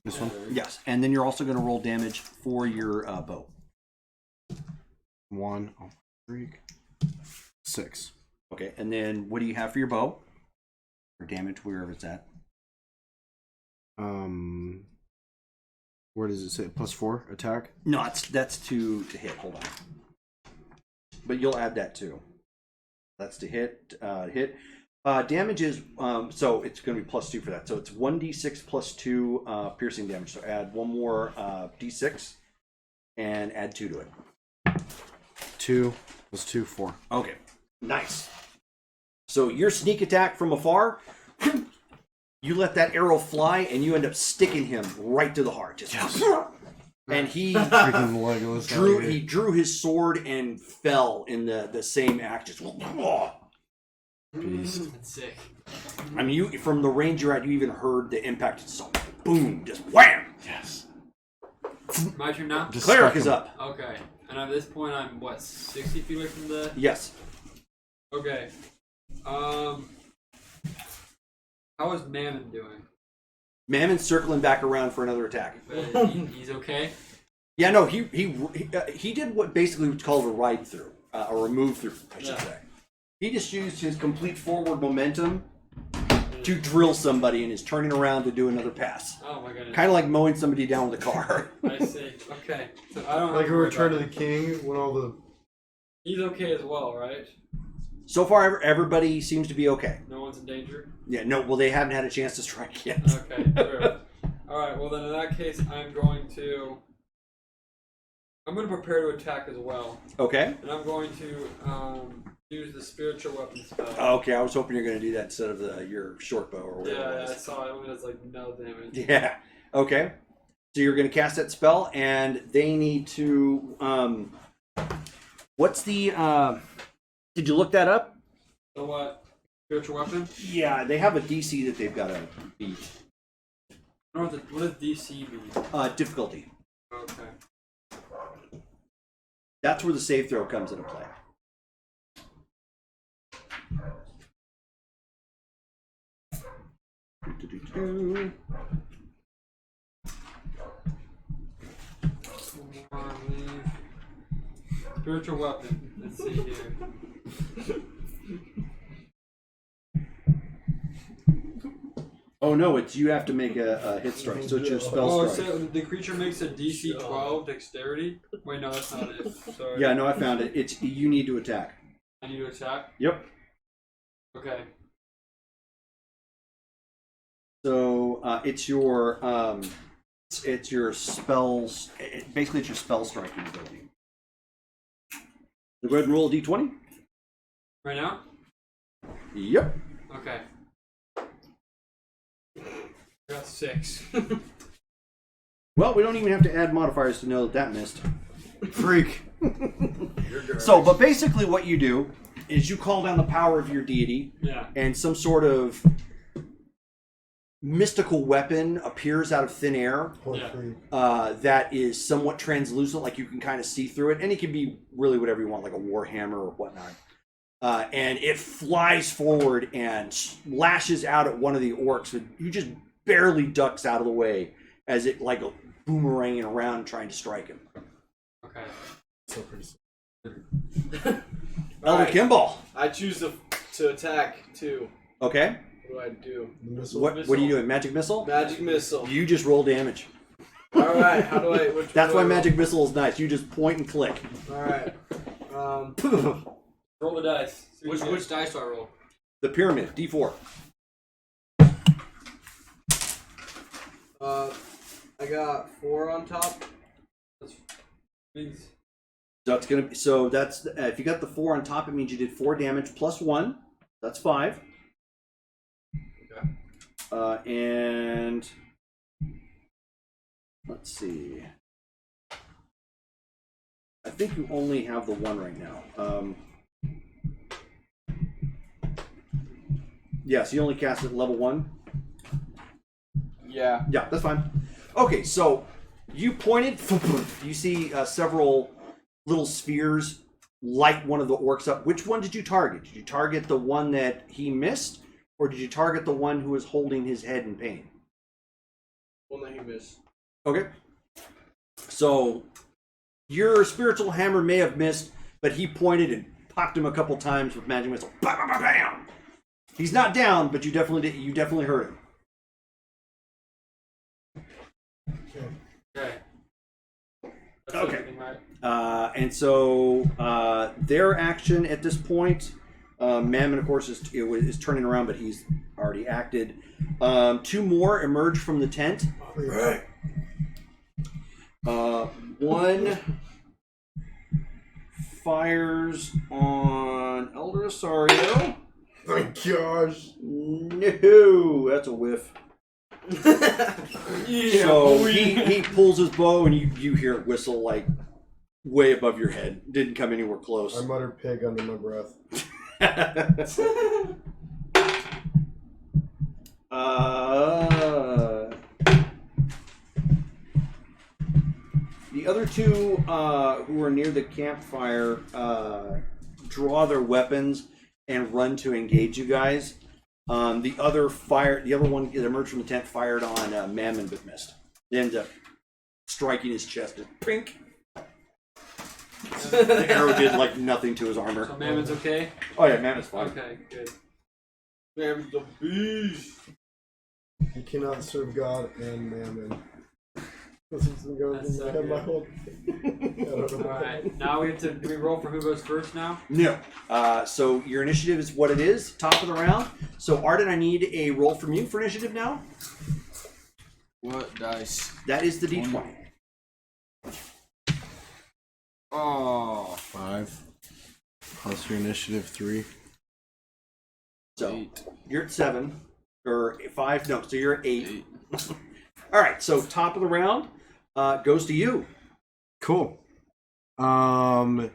This one. Yes, and then you're also going to roll damage for your bow. 1, 3, 6. Okay, and then what do you have for your bow? For damage, wherever it's at. Where does it say? +4 attack? No, that's to hit. Hold on. But you'll add that too. That's to hit. Damage is so it's going to be +2 for that. So it's 1d6 +2 piercing damage. So add one more d6 and add 2 to it. 2 + 2, 4. Okay, nice. So your sneak attack from afar, you let that arrow fly, and you end up sticking him right to the heart. Just and he Freaking Legolas. he drew his sword and fell in the same act. Just Beast. That's sick. I mean, you from the range you're at, you even heard the impact. It's so boom, just wham. Yes. My turn now? Just Cleric stuck is him. up. Okay. And at this point, I'm, what, 60 feet away from the... Yes. Okay. How is Mammon doing? Mammon's circling back around for another attack. He's okay? Yeah, no, he did what basically was called a ride through, or a move through, I should say. He just used his complete forward momentum to drill somebody and is turning around to do another pass. Oh my goodness. Kind of like mowing somebody down with a car. I see. Okay. So I don't Like have a to worry Return of about the King when all the He's okay as well, right? So far, everybody seems to be okay. No one's in danger? Yeah, no, well, they haven't had a chance to strike yet. Okay, true. Alright, well then in that case, I'm going to prepare to attack as well. Okay. And I'm going to use the spiritual weapon spell. Okay, I was hoping you're going to do that instead of your short bow or whatever Yeah, it I is. saw it only does like no damage. Yeah. Okay. So you're going to cast that spell, and they need to. What's the? Did you look that up? So what? Spiritual weapon? Yeah, they have a DC that they've got to beat. I don't know what does DC mean? Difficulty. Okay. That's where the save throw comes into play. Spiritual weapon. Let's see here. Oh no, it's you have to make a hit strike, so it's your spell Oh, strike. so the creature makes a DC 12 dexterity? Wait, no, that's not it. Sorry. Yeah, no, I found it. It's you need to attack. I need to attack? Yep. Okay. So it's your spells. Basically, it's your spell striking ability. So go ahead and roll a d20. Right now? Yep. Okay. I got 6. Well, we don't even have to add modifiers to know that missed. freak. So, but basically, what you do is you call down the power of your deity, Yeah. and some sort of mystical weapon appears out of thin air. Poor Yeah. freak. That is somewhat translucent, like you can kind of see through it, and it can be really whatever you want, like a warhammer or whatnot. And it flies forward and lashes out at one of the orcs, who just barely ducks out of the way as it like a boomeranging around trying to strike him. Okay. So pretty sick. Elder Alright. Kimball. I choose to attack too. Okay. What do I do? The missile. What are you doing? Magic missile? Magic missile. You just roll damage. All right. How do I? Which That's do why I roll? magic missile is nice. You just point and click. All right. Roll the dice. See what you get. Which dice do I roll? The pyramid, D4. I got 4 on top. Means So it's gonna be that's if you got the 4 on top, it means you did 4 damage plus 1. That's 5. Okay. And let's see. I think you only have the 1 right now. Yes, you only cast at level 1. Yeah. Yeah, that's fine. Okay, so you pointed. You see several little spheres light one of the orcs up. Which one did you target? Did you target the one that he missed, or did you target the one who was holding his head in pain? One that he missed. Okay. So your spiritual hammer may have missed, but he pointed and popped him a couple times with magic missile. Bam, bam, bam, bam. He's not down, but you definitely hurt him. Okay. That's Okay. everything, right? And so their action at this point, Mammon, of course, is turning around, but he's already acted. 2 more emerge from the tent. Right. One fires on Elder Osario. Thank gosh. No, that's a whiff. So he pulls his bow, and you hear it whistle like way above your head. Didn't come anywhere close. I muttered pig under my breath. The other 2 who are near the campfire draw their weapons and run to engage you guys. The other one that emerged from the tent fired on Mammon but missed. They ended up striking his chest and pink. The arrow did like nothing to his armor. So Mammon's okay? Oh yeah, Mammon's fine. Okay, good. Mammon's the beast. You cannot serve God and mammon. This is going That's so in my head my good. whole. I don't know. Alright, now we have to. Do we roll for who goes first now? No. So your initiative is what it is, top of the round. So Arden, I need a roll from you for initiative now. What dice? That is the D20. Oh, 5 plus your initiative 3. So 8. you're at 7 or 5. No, so you're at 8. 8. All right. So top of the round goes to you. Cool. I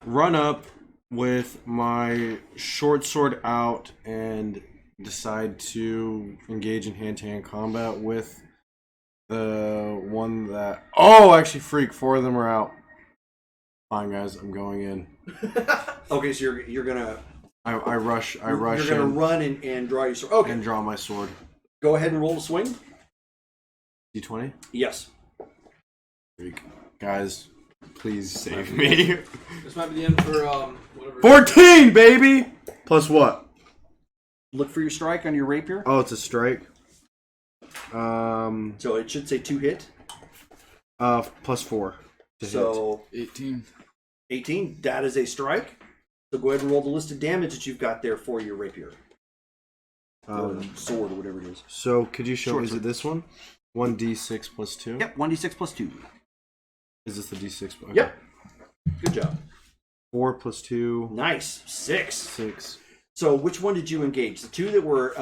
run up with my short sword out and decide to engage in hand-to-hand combat with the one that... Oh, actually, freak. 4 of them are out. Fine, guys. I'm going in. Okay, so you're gonna I rush you're gonna in run and draw your sword. Okay, and draw my sword. go ahead and roll to swing. D20? Yes. Freak. Guys, please save me. This might be the end for whatever. 14, baby! Plus what? Look for your strike on your rapier. Oh, it's a strike. So it should say 2 hit. Plus 4 to hit. So 18. 18. That is a strike. So go ahead and roll the listed damage that you've got there for your rapier. Or sword or whatever it is. So could you show Short me, is sword. it this one? 1d6 plus 2? Yep, 1d6 plus 2. Is this the d6? Okay. Yep. Good job. 4 plus 2, Nice. 6. 6. So which one did you engage? The 2 that were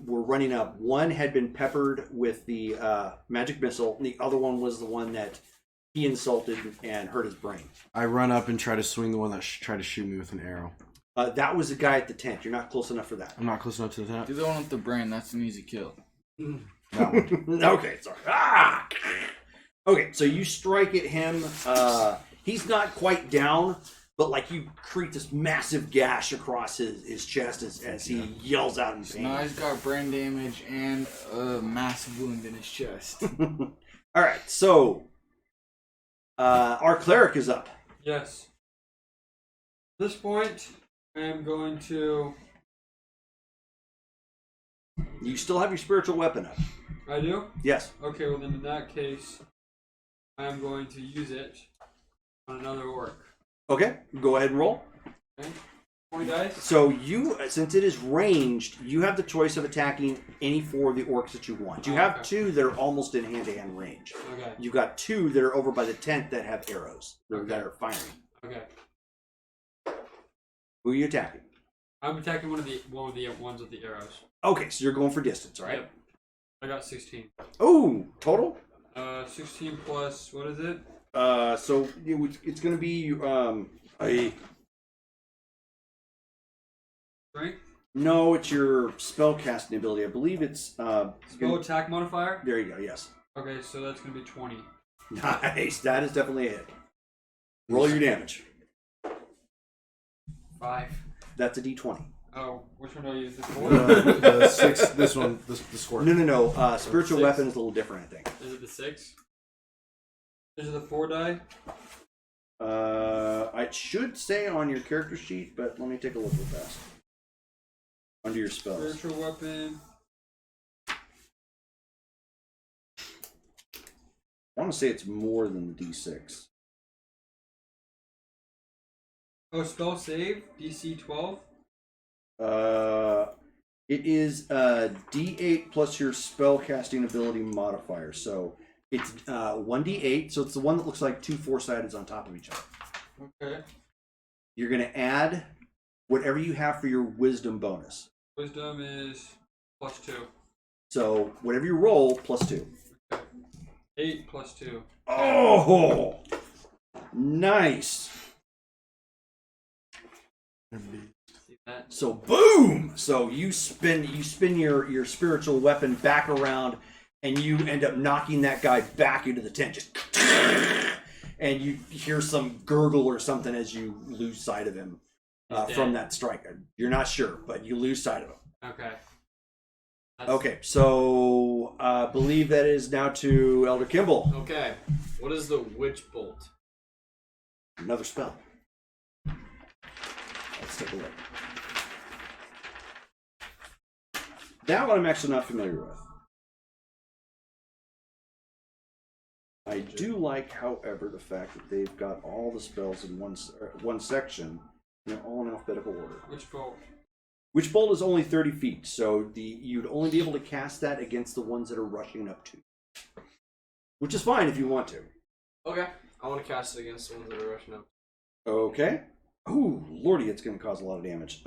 running up. One had been peppered with the magic missile, and the other one was the one that he insulted and hurt his brain. I run up and try to swing the one that tried to shoot me with an arrow. That was the guy at the tent. You're not close enough for that. I'm not close enough to the top. Do the one with the brain. That's an easy kill. That one. Okay, sorry. Ah! Okay, so you strike at him. He's not quite down, but like you create this massive gash across his chest as he yells out in So pain. now he's got brain damage and a massive wound in his chest. All right, so our cleric is up. Yes. At this point, I am going to. You still have your spiritual weapon up. I do? Yes. Okay, well then in that case, I am going to use it on another orc. Okay, go ahead and roll. Okay? 20 dice? So you, since it is ranged, you have the choice of attacking any 4 of the orcs that you want. You have Okay. 2 that are almost in hand-to-hand range. Okay. You've got 2 that are over by the tent that have arrows that are firing. Okay. Who are you attacking? I'm attacking one of the ones with the arrows. Okay, so you're going for distance, right? Yep. I got 16. Oh, total? 16 plus, what is it? So it's going to be a Strength? no. It's your spell casting ability. I believe it's Spell attack modifier? There you go. Yes. Okay, so that's going to be 20. Nice. That is definitely it. Roll your damage. 5. That's a d20. Oh, which one do I use? This one? The 6. This one. The score. No. Spiritual 6. weapon is a little different, I think. Is it the 6? Is it the 4 die? It should say on your character sheet, but let me take a look real fast. Under your spells. Spiritual weapon. I want to say it's more than the d6. Oh, spell save, DC 12. It is d8 plus your spell casting ability modifier. So it's 1d8. So it's the one that looks like 2 4-sideds on top of each other. Okay. You're going to add whatever you have for your wisdom bonus. Wisdom is +2. So whatever you roll, +2. Okay. 8 +2. Oh, nice. See that? So boom! So you spin your spiritual weapon back around, and you end up knocking that guy back into the tent. Just and you hear some gurgle or something as you lose sight of him from that strike. You're not sure, but you lose sight of him. Okay. Okay, so believe that is now to Elder Kimball. Okay. What is the witch bolt? Another spell. Let's take a look. That one I'm actually not familiar with. I do like, however, the fact that they've got all the spells in one section, and they're all in alphabetical order. Which bolt? Witch bolt is only 30 feet, so you'd only be able to cast that against the ones that are rushing up to you. Which is fine if you want to. Okay. I want to cast it against the ones that are rushing up. Okay. Ooh, lordy, it's going to cause a lot of damage.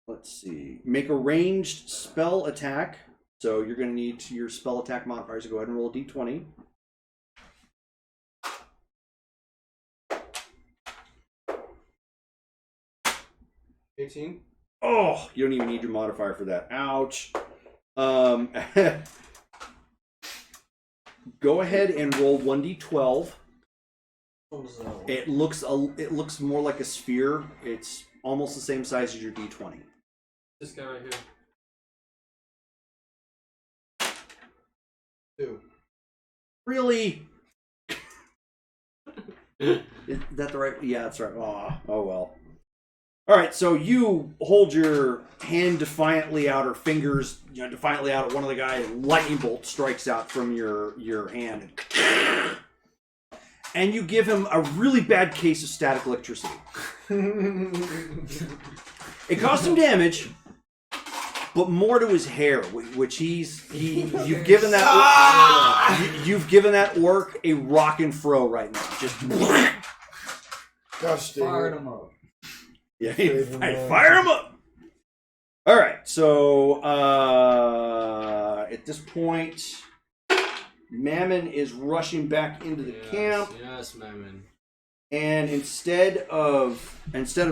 Let's see. Make a ranged spell attack. So you're going to need your spell attack modifiers. So go ahead and roll a d20. $18. Oh, you don't even need your modifier for that. Ouch. Go ahead and roll 1d12. It looks more like a sphere. It's almost the same size as your d20. This guy right here. 2. Really? Is that the right? Yeah, that's right. Oh well. All right, so you hold your hand defiantly out, or fingers, defiantly out at one of the guys, and lightning bolt strikes out from your hand. And you give him a really bad case of static electricity. It caused him damage, but more to his hair, which you've given that orc a rockin' fro right now. Just Gosh, dang Fired it. him up. yeah, fire him up. All right, so at this point, Mammon is rushing back into the camp. Yes, Mammon. And instead of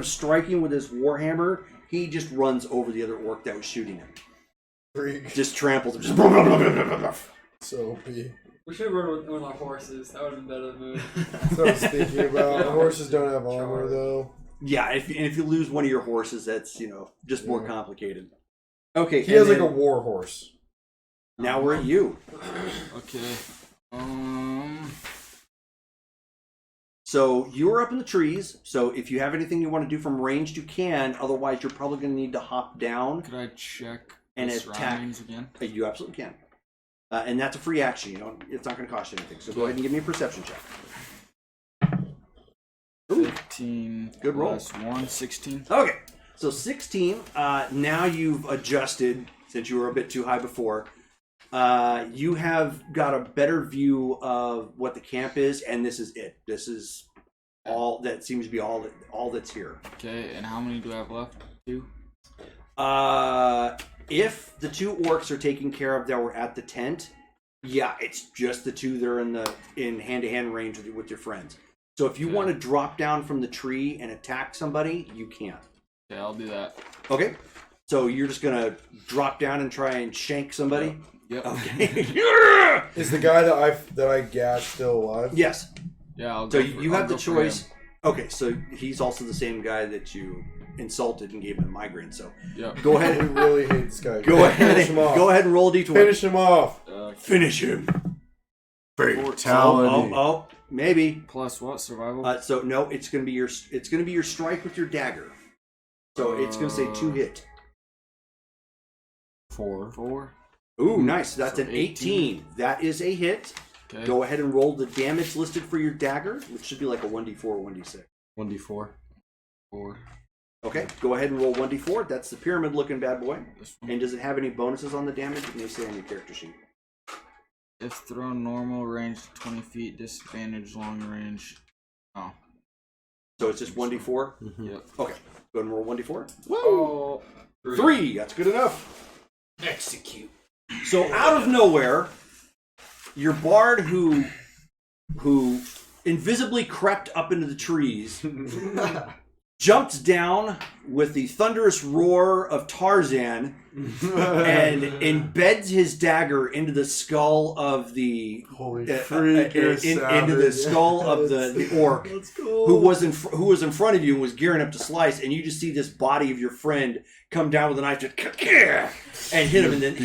striking with his warhammer, he just runs over the other orc that was shooting him. Freak. Just tramples him. Just So OP. We should have run with our horses. That would have been better than moving. That's what I was thinking about. The horses don't have armor though. yeah. If you lose one of your horses, that's just more complicated. Okay, He has like a war horse. Now we're at you. Okay. So you're up in the trees. So if you have anything you want to do from ranged, you can. Otherwise, you're probably going to need to hop down. Could I check And the attack. surroundings again? You absolutely can. And that's a free action. It's not going to cost you anything. So go ahead and give me a perception check. 15. Good roll. Plus 1, 16. Okay. So 16. Now you've adjusted, since you were a bit too high before. You have got a better view of what the camp is, and this is it. This is all that seems to be all that's here. Okay, and how many do I have left? 2? If the 2 orcs are taken care of that were at the tent, yeah, it's just the 2 that are in hand-to-hand range with your friends. So if you want to drop down from the tree and attack somebody, you can. Okay, I'll do that. Okay. So you're just gonna drop down and try and shank somebody. Yep. Okay. Is the guy that I gashed still alive? Yes. Yeah. I'll So go for- you I'll have the go for choice. him. Okay, so he's also the same guy that you insulted and gave him a migraine. So Yep. go I ahead. really hate this guy. Go ahead. Finish him off. Go ahead and roll d20. Finish him off. Finish him. Fatality. Oh, maybe. Plus what? Survival. So no, it's gonna be your strike with your dagger. So it's gonna say 2 hit. 4. 4. Ooh, nice. That's So an 18. That is a hit. Okay. Go ahead and roll the damage listed for your dagger, which should be like a 1d4 or 1d6. 1d4. 4. Okay, go ahead and roll 1d4. That's the pyramid looking bad boy. This one. And does it have any bonuses on the damage? It may say on your character sheet. If thrown normal range 20 feet, disadvantage long range. Oh. So it's just 1d4? Yep. Okay, go ahead and roll 1d4. Oh. 3, that's good enough. Execute. So out of nowhere, your bard who invisibly crept up into the trees jumped down with the thunderous roar of Tarzan and embeds his dagger into the skull of the Holy freak, you're into the skull of the orc who was in front of you and was gearing up to slice, and you just see this body of your friend come down with a knife, just and hit him, and then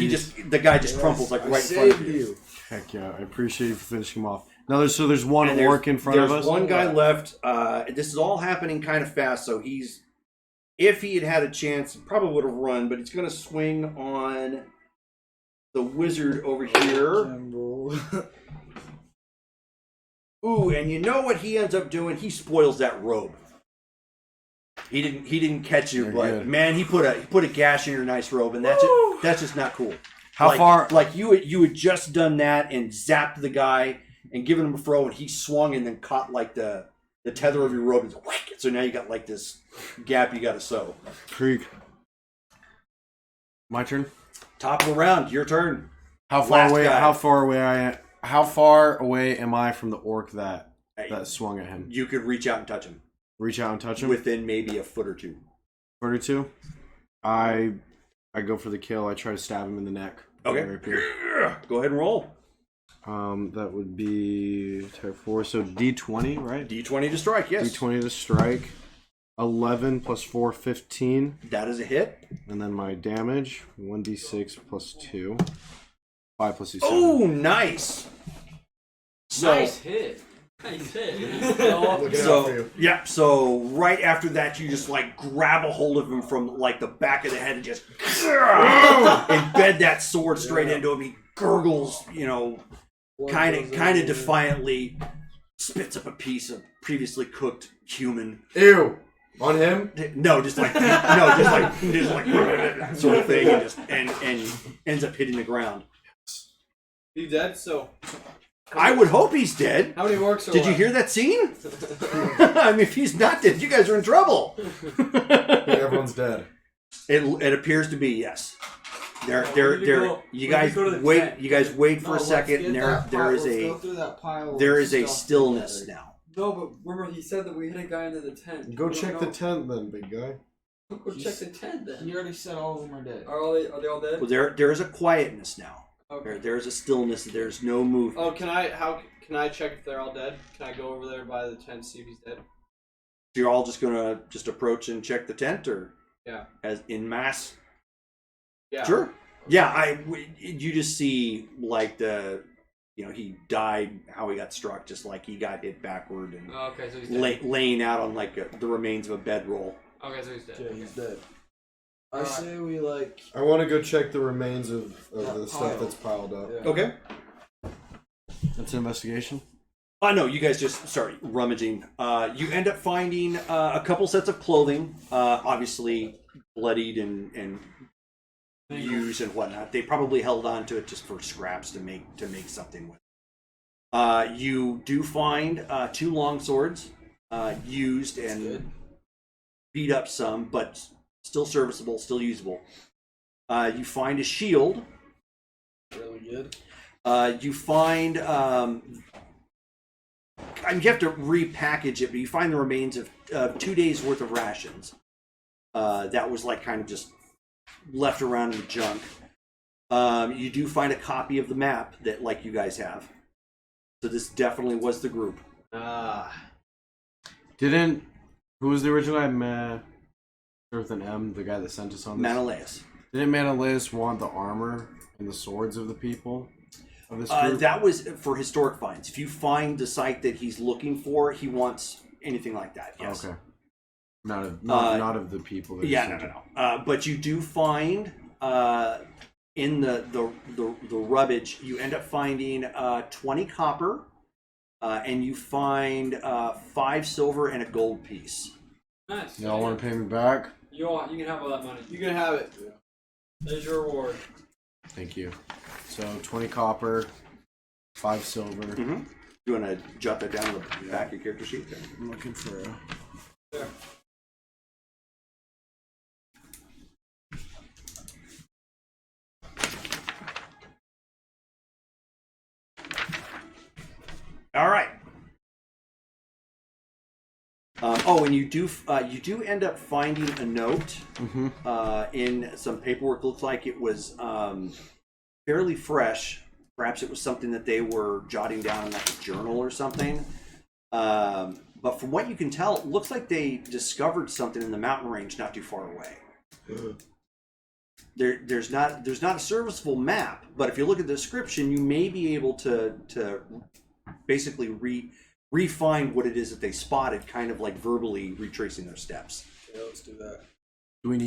the guy just crumples like right in front of you. Heck yeah, I appreciate you for finishing him off. Now there's one And orc in front of us. There's one guy left. This is all happening kind of fast, so if he had a chance, he probably would have run, but he's going to swing on the wizard over here. Ooh, and you know what he ends up doing? He spoils that robe. He didn't catch you, You're but good. man, he put a gash in your nice robe, and that's just not cool. How far? Like you had just done that and zapped the guy and given him a throw, and he swung and then caught like the tether of your robe. And whack, so now you got like this gap you got to sew. Creek. My turn. Top of the round, your turn. How far Last away? guy. How far away am I from the orc that swung at him? You could reach out and touch him Reach out and touch him. within maybe a foot or two. 32. I go for the kill. I try to stab him in the neck. Okay. Right up here. Go ahead and roll. That would be type 4. So D20, right? D20 to strike. Yes. D20 to strike. 11 plus 4, 15. That is a hit. And then my damage, 1d6 plus 2. 5 plus 7. Oh, nice. So, Nice hit. Nice hit. Looking out for So you. yeah, so right after that, you just like grab a hold of him from like the back of the head and just embed that sword straight into him. He gurgles, kind of defiantly, spits up a piece of previously cooked human. Ew. On him? No, just like sort of thing, and ends up hitting the ground. He dead? So I would hope he's dead. How many orcs are Did you left? hear that scene? I mean, if he's not dead, you guys are in trouble. Everyone's dead. It appears to be, yes. we need to go- You we guys need to go to the wait. tent. You guys wait for a second, and there is a stillness now. No, but remember he said that we hit a guy into the tent. Go We don't check the know. tent then, big guy. Go check the tent then. You already said all of them are dead. Are they all dead? Well, there is a quietness now. Okay. There's a stillness. There's no movement. Oh, can I check if they're all dead? Can I go over there by the tent see if he's dead? So you're all just gonna approach and check the tent, or Yeah. as in mass? Yeah. Sure. Yeah, you just see like he died, how he got struck, just like he got hit backward and Oh, okay, so he's dead. laying out on like the remains of a bedroll. Okay, so he's dead. Yeah, Okay. he's dead. I Alright. say we like. I want to go check the remains of That the stuff pile. that's piled up. Yeah. Okay. That's an investigation. No, you guys just start rummaging. You end up finding a couple sets of clothing, obviously bloodied and used and whatnot. They probably held on to it just for scraps to make something with. You do find 2 long swords, used and good. beat up some, but still serviceable, still usable. You find a shield. Really good. You find you have to repackage it, but you find the remains of 2 days worth of rations. That was like kind of just left around in the junk. You do find a copy of the map that, like you guys have. So this definitely was the group. Who was the original guy? With an M, the guy that sent us on this? Menelaus. Didn't Menelaus want the armor and the swords of the people of this group? That was for historic finds. If you find the site that he's looking for, he wants anything like that. Yes. Okay. Not of the people. That No. But you do find in the rubbish, you end up finding 20 copper, and you find 5 silver and a gold piece. Nice. Y'all want to pay me back? You can have all that money. You can have it. There's your reward. Thank you. So 20 copper, 5 silver. Mm-hmm. You want to jot that down on the back of your character sheet? There. I'm looking for a... There. All right. And you do end up finding a note in some paperwork. Looks like it was fairly fresh. Perhaps it was something that they were jotting down in like a journal or something. But from what you can tell, it looks like they discovered something in the mountain range not too far away. There's not a serviceable map, but if you look at the description, you may be able to basically re-find what it is that they spotted, kind of like verbally retracing their steps. Yeah, let's do that. Do we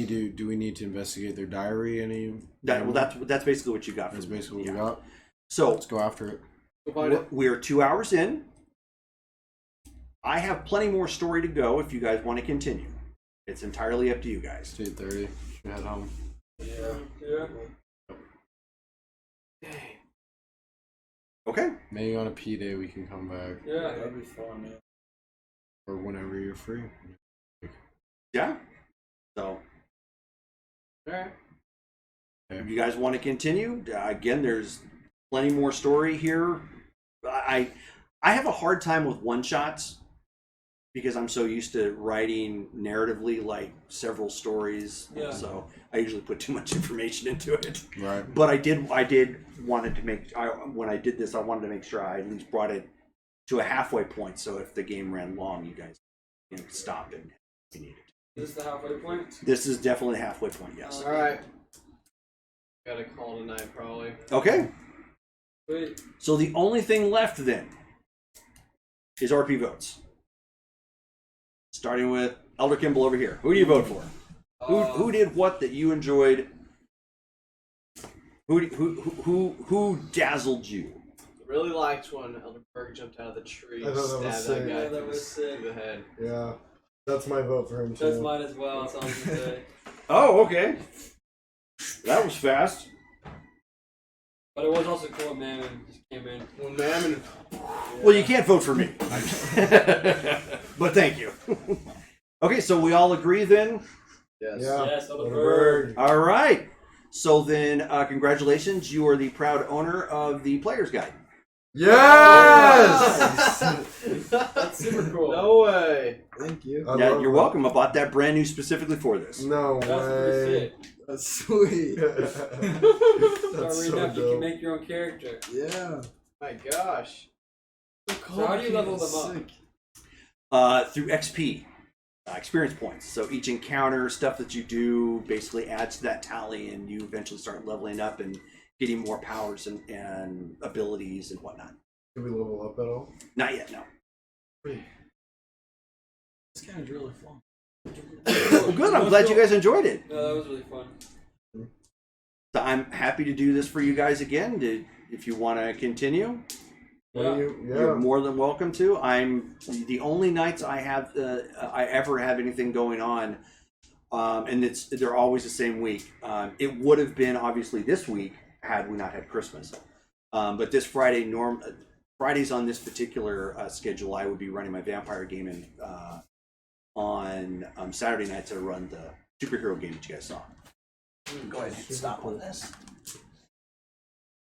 need to investigate their diary? That's basically what you got. That's basically what we got. So let's go after it. Go find it. We're 2 hours in. I have plenty more story to go if you guys want to continue. It's entirely up to you guys. It's 8:30. Should head home. Yeah. Okay. Maybe on a P day we can come back. Yeah. That'd be fun, man. Or whenever you're free. Yeah. So, Alright. if you guys want to continue, again, there's plenty more story here. I have a hard time with one-shots because I'm so used to writing narratively, like several stories. Yeah. So I usually put too much information into it. Right. But I did wanted to make when I did this, I wanted to make sure I at least brought it to a halfway point. So if the game ran long, you guys can stop it if you need it. Is this the halfway point? This is definitely a halfway point. Yes. Alright. Gotta call tonight, probably. Okay. Wait. So the only thing left then is RP votes. Starting with Elder Kimball over here. Who do you vote for? Who did what that you enjoyed? Who dazzled you? Really liked when Elder Bergh jumped out of the tree I and thought that was stabbed that sick. guy Yeah, that was sick. through the head. Yeah, that's my vote for him too. That's mine as well. That's all I'm gonna say. Oh, okay. That was fast. But it was also cool when Mammon just came in. When Mammon... Well, you can't vote for me. But thank you. Okay, so we all agree then? Yes. Yeah. Yes, Elder Bergh. Bergh. All right. So then, congratulations. You are the proud owner of the Player's Guide. Yes! That's super cool. No way. Thank you. Yeah, you're welcome. I bought that brand new specifically for this. No That's way. pretty sick. That's sweet. Start That's reading so up, you can dope. make your own character. Yeah. My gosh. So how do you level them up? Through XP, experience points. So each encounter, stuff that you do, basically adds to that tally, and you eventually start leveling up and getting more powers and abilities and whatnot. Can we level up at all? Not yet, no. This game is really fun. Well, good. I'm glad you guys enjoyed it. No, that was really fun. So I'm happy to do this for you guys again. If you want to continue, you're more than welcome to. I'm the only nights I have I ever have anything going on, and they're always the same week. It would have been obviously this week had we not had Christmas, but this Friday Fridays on this particular schedule, I would be running my vampire game, and on Saturday nights I run the superhero game that you guys saw. Go ahead and stop on this.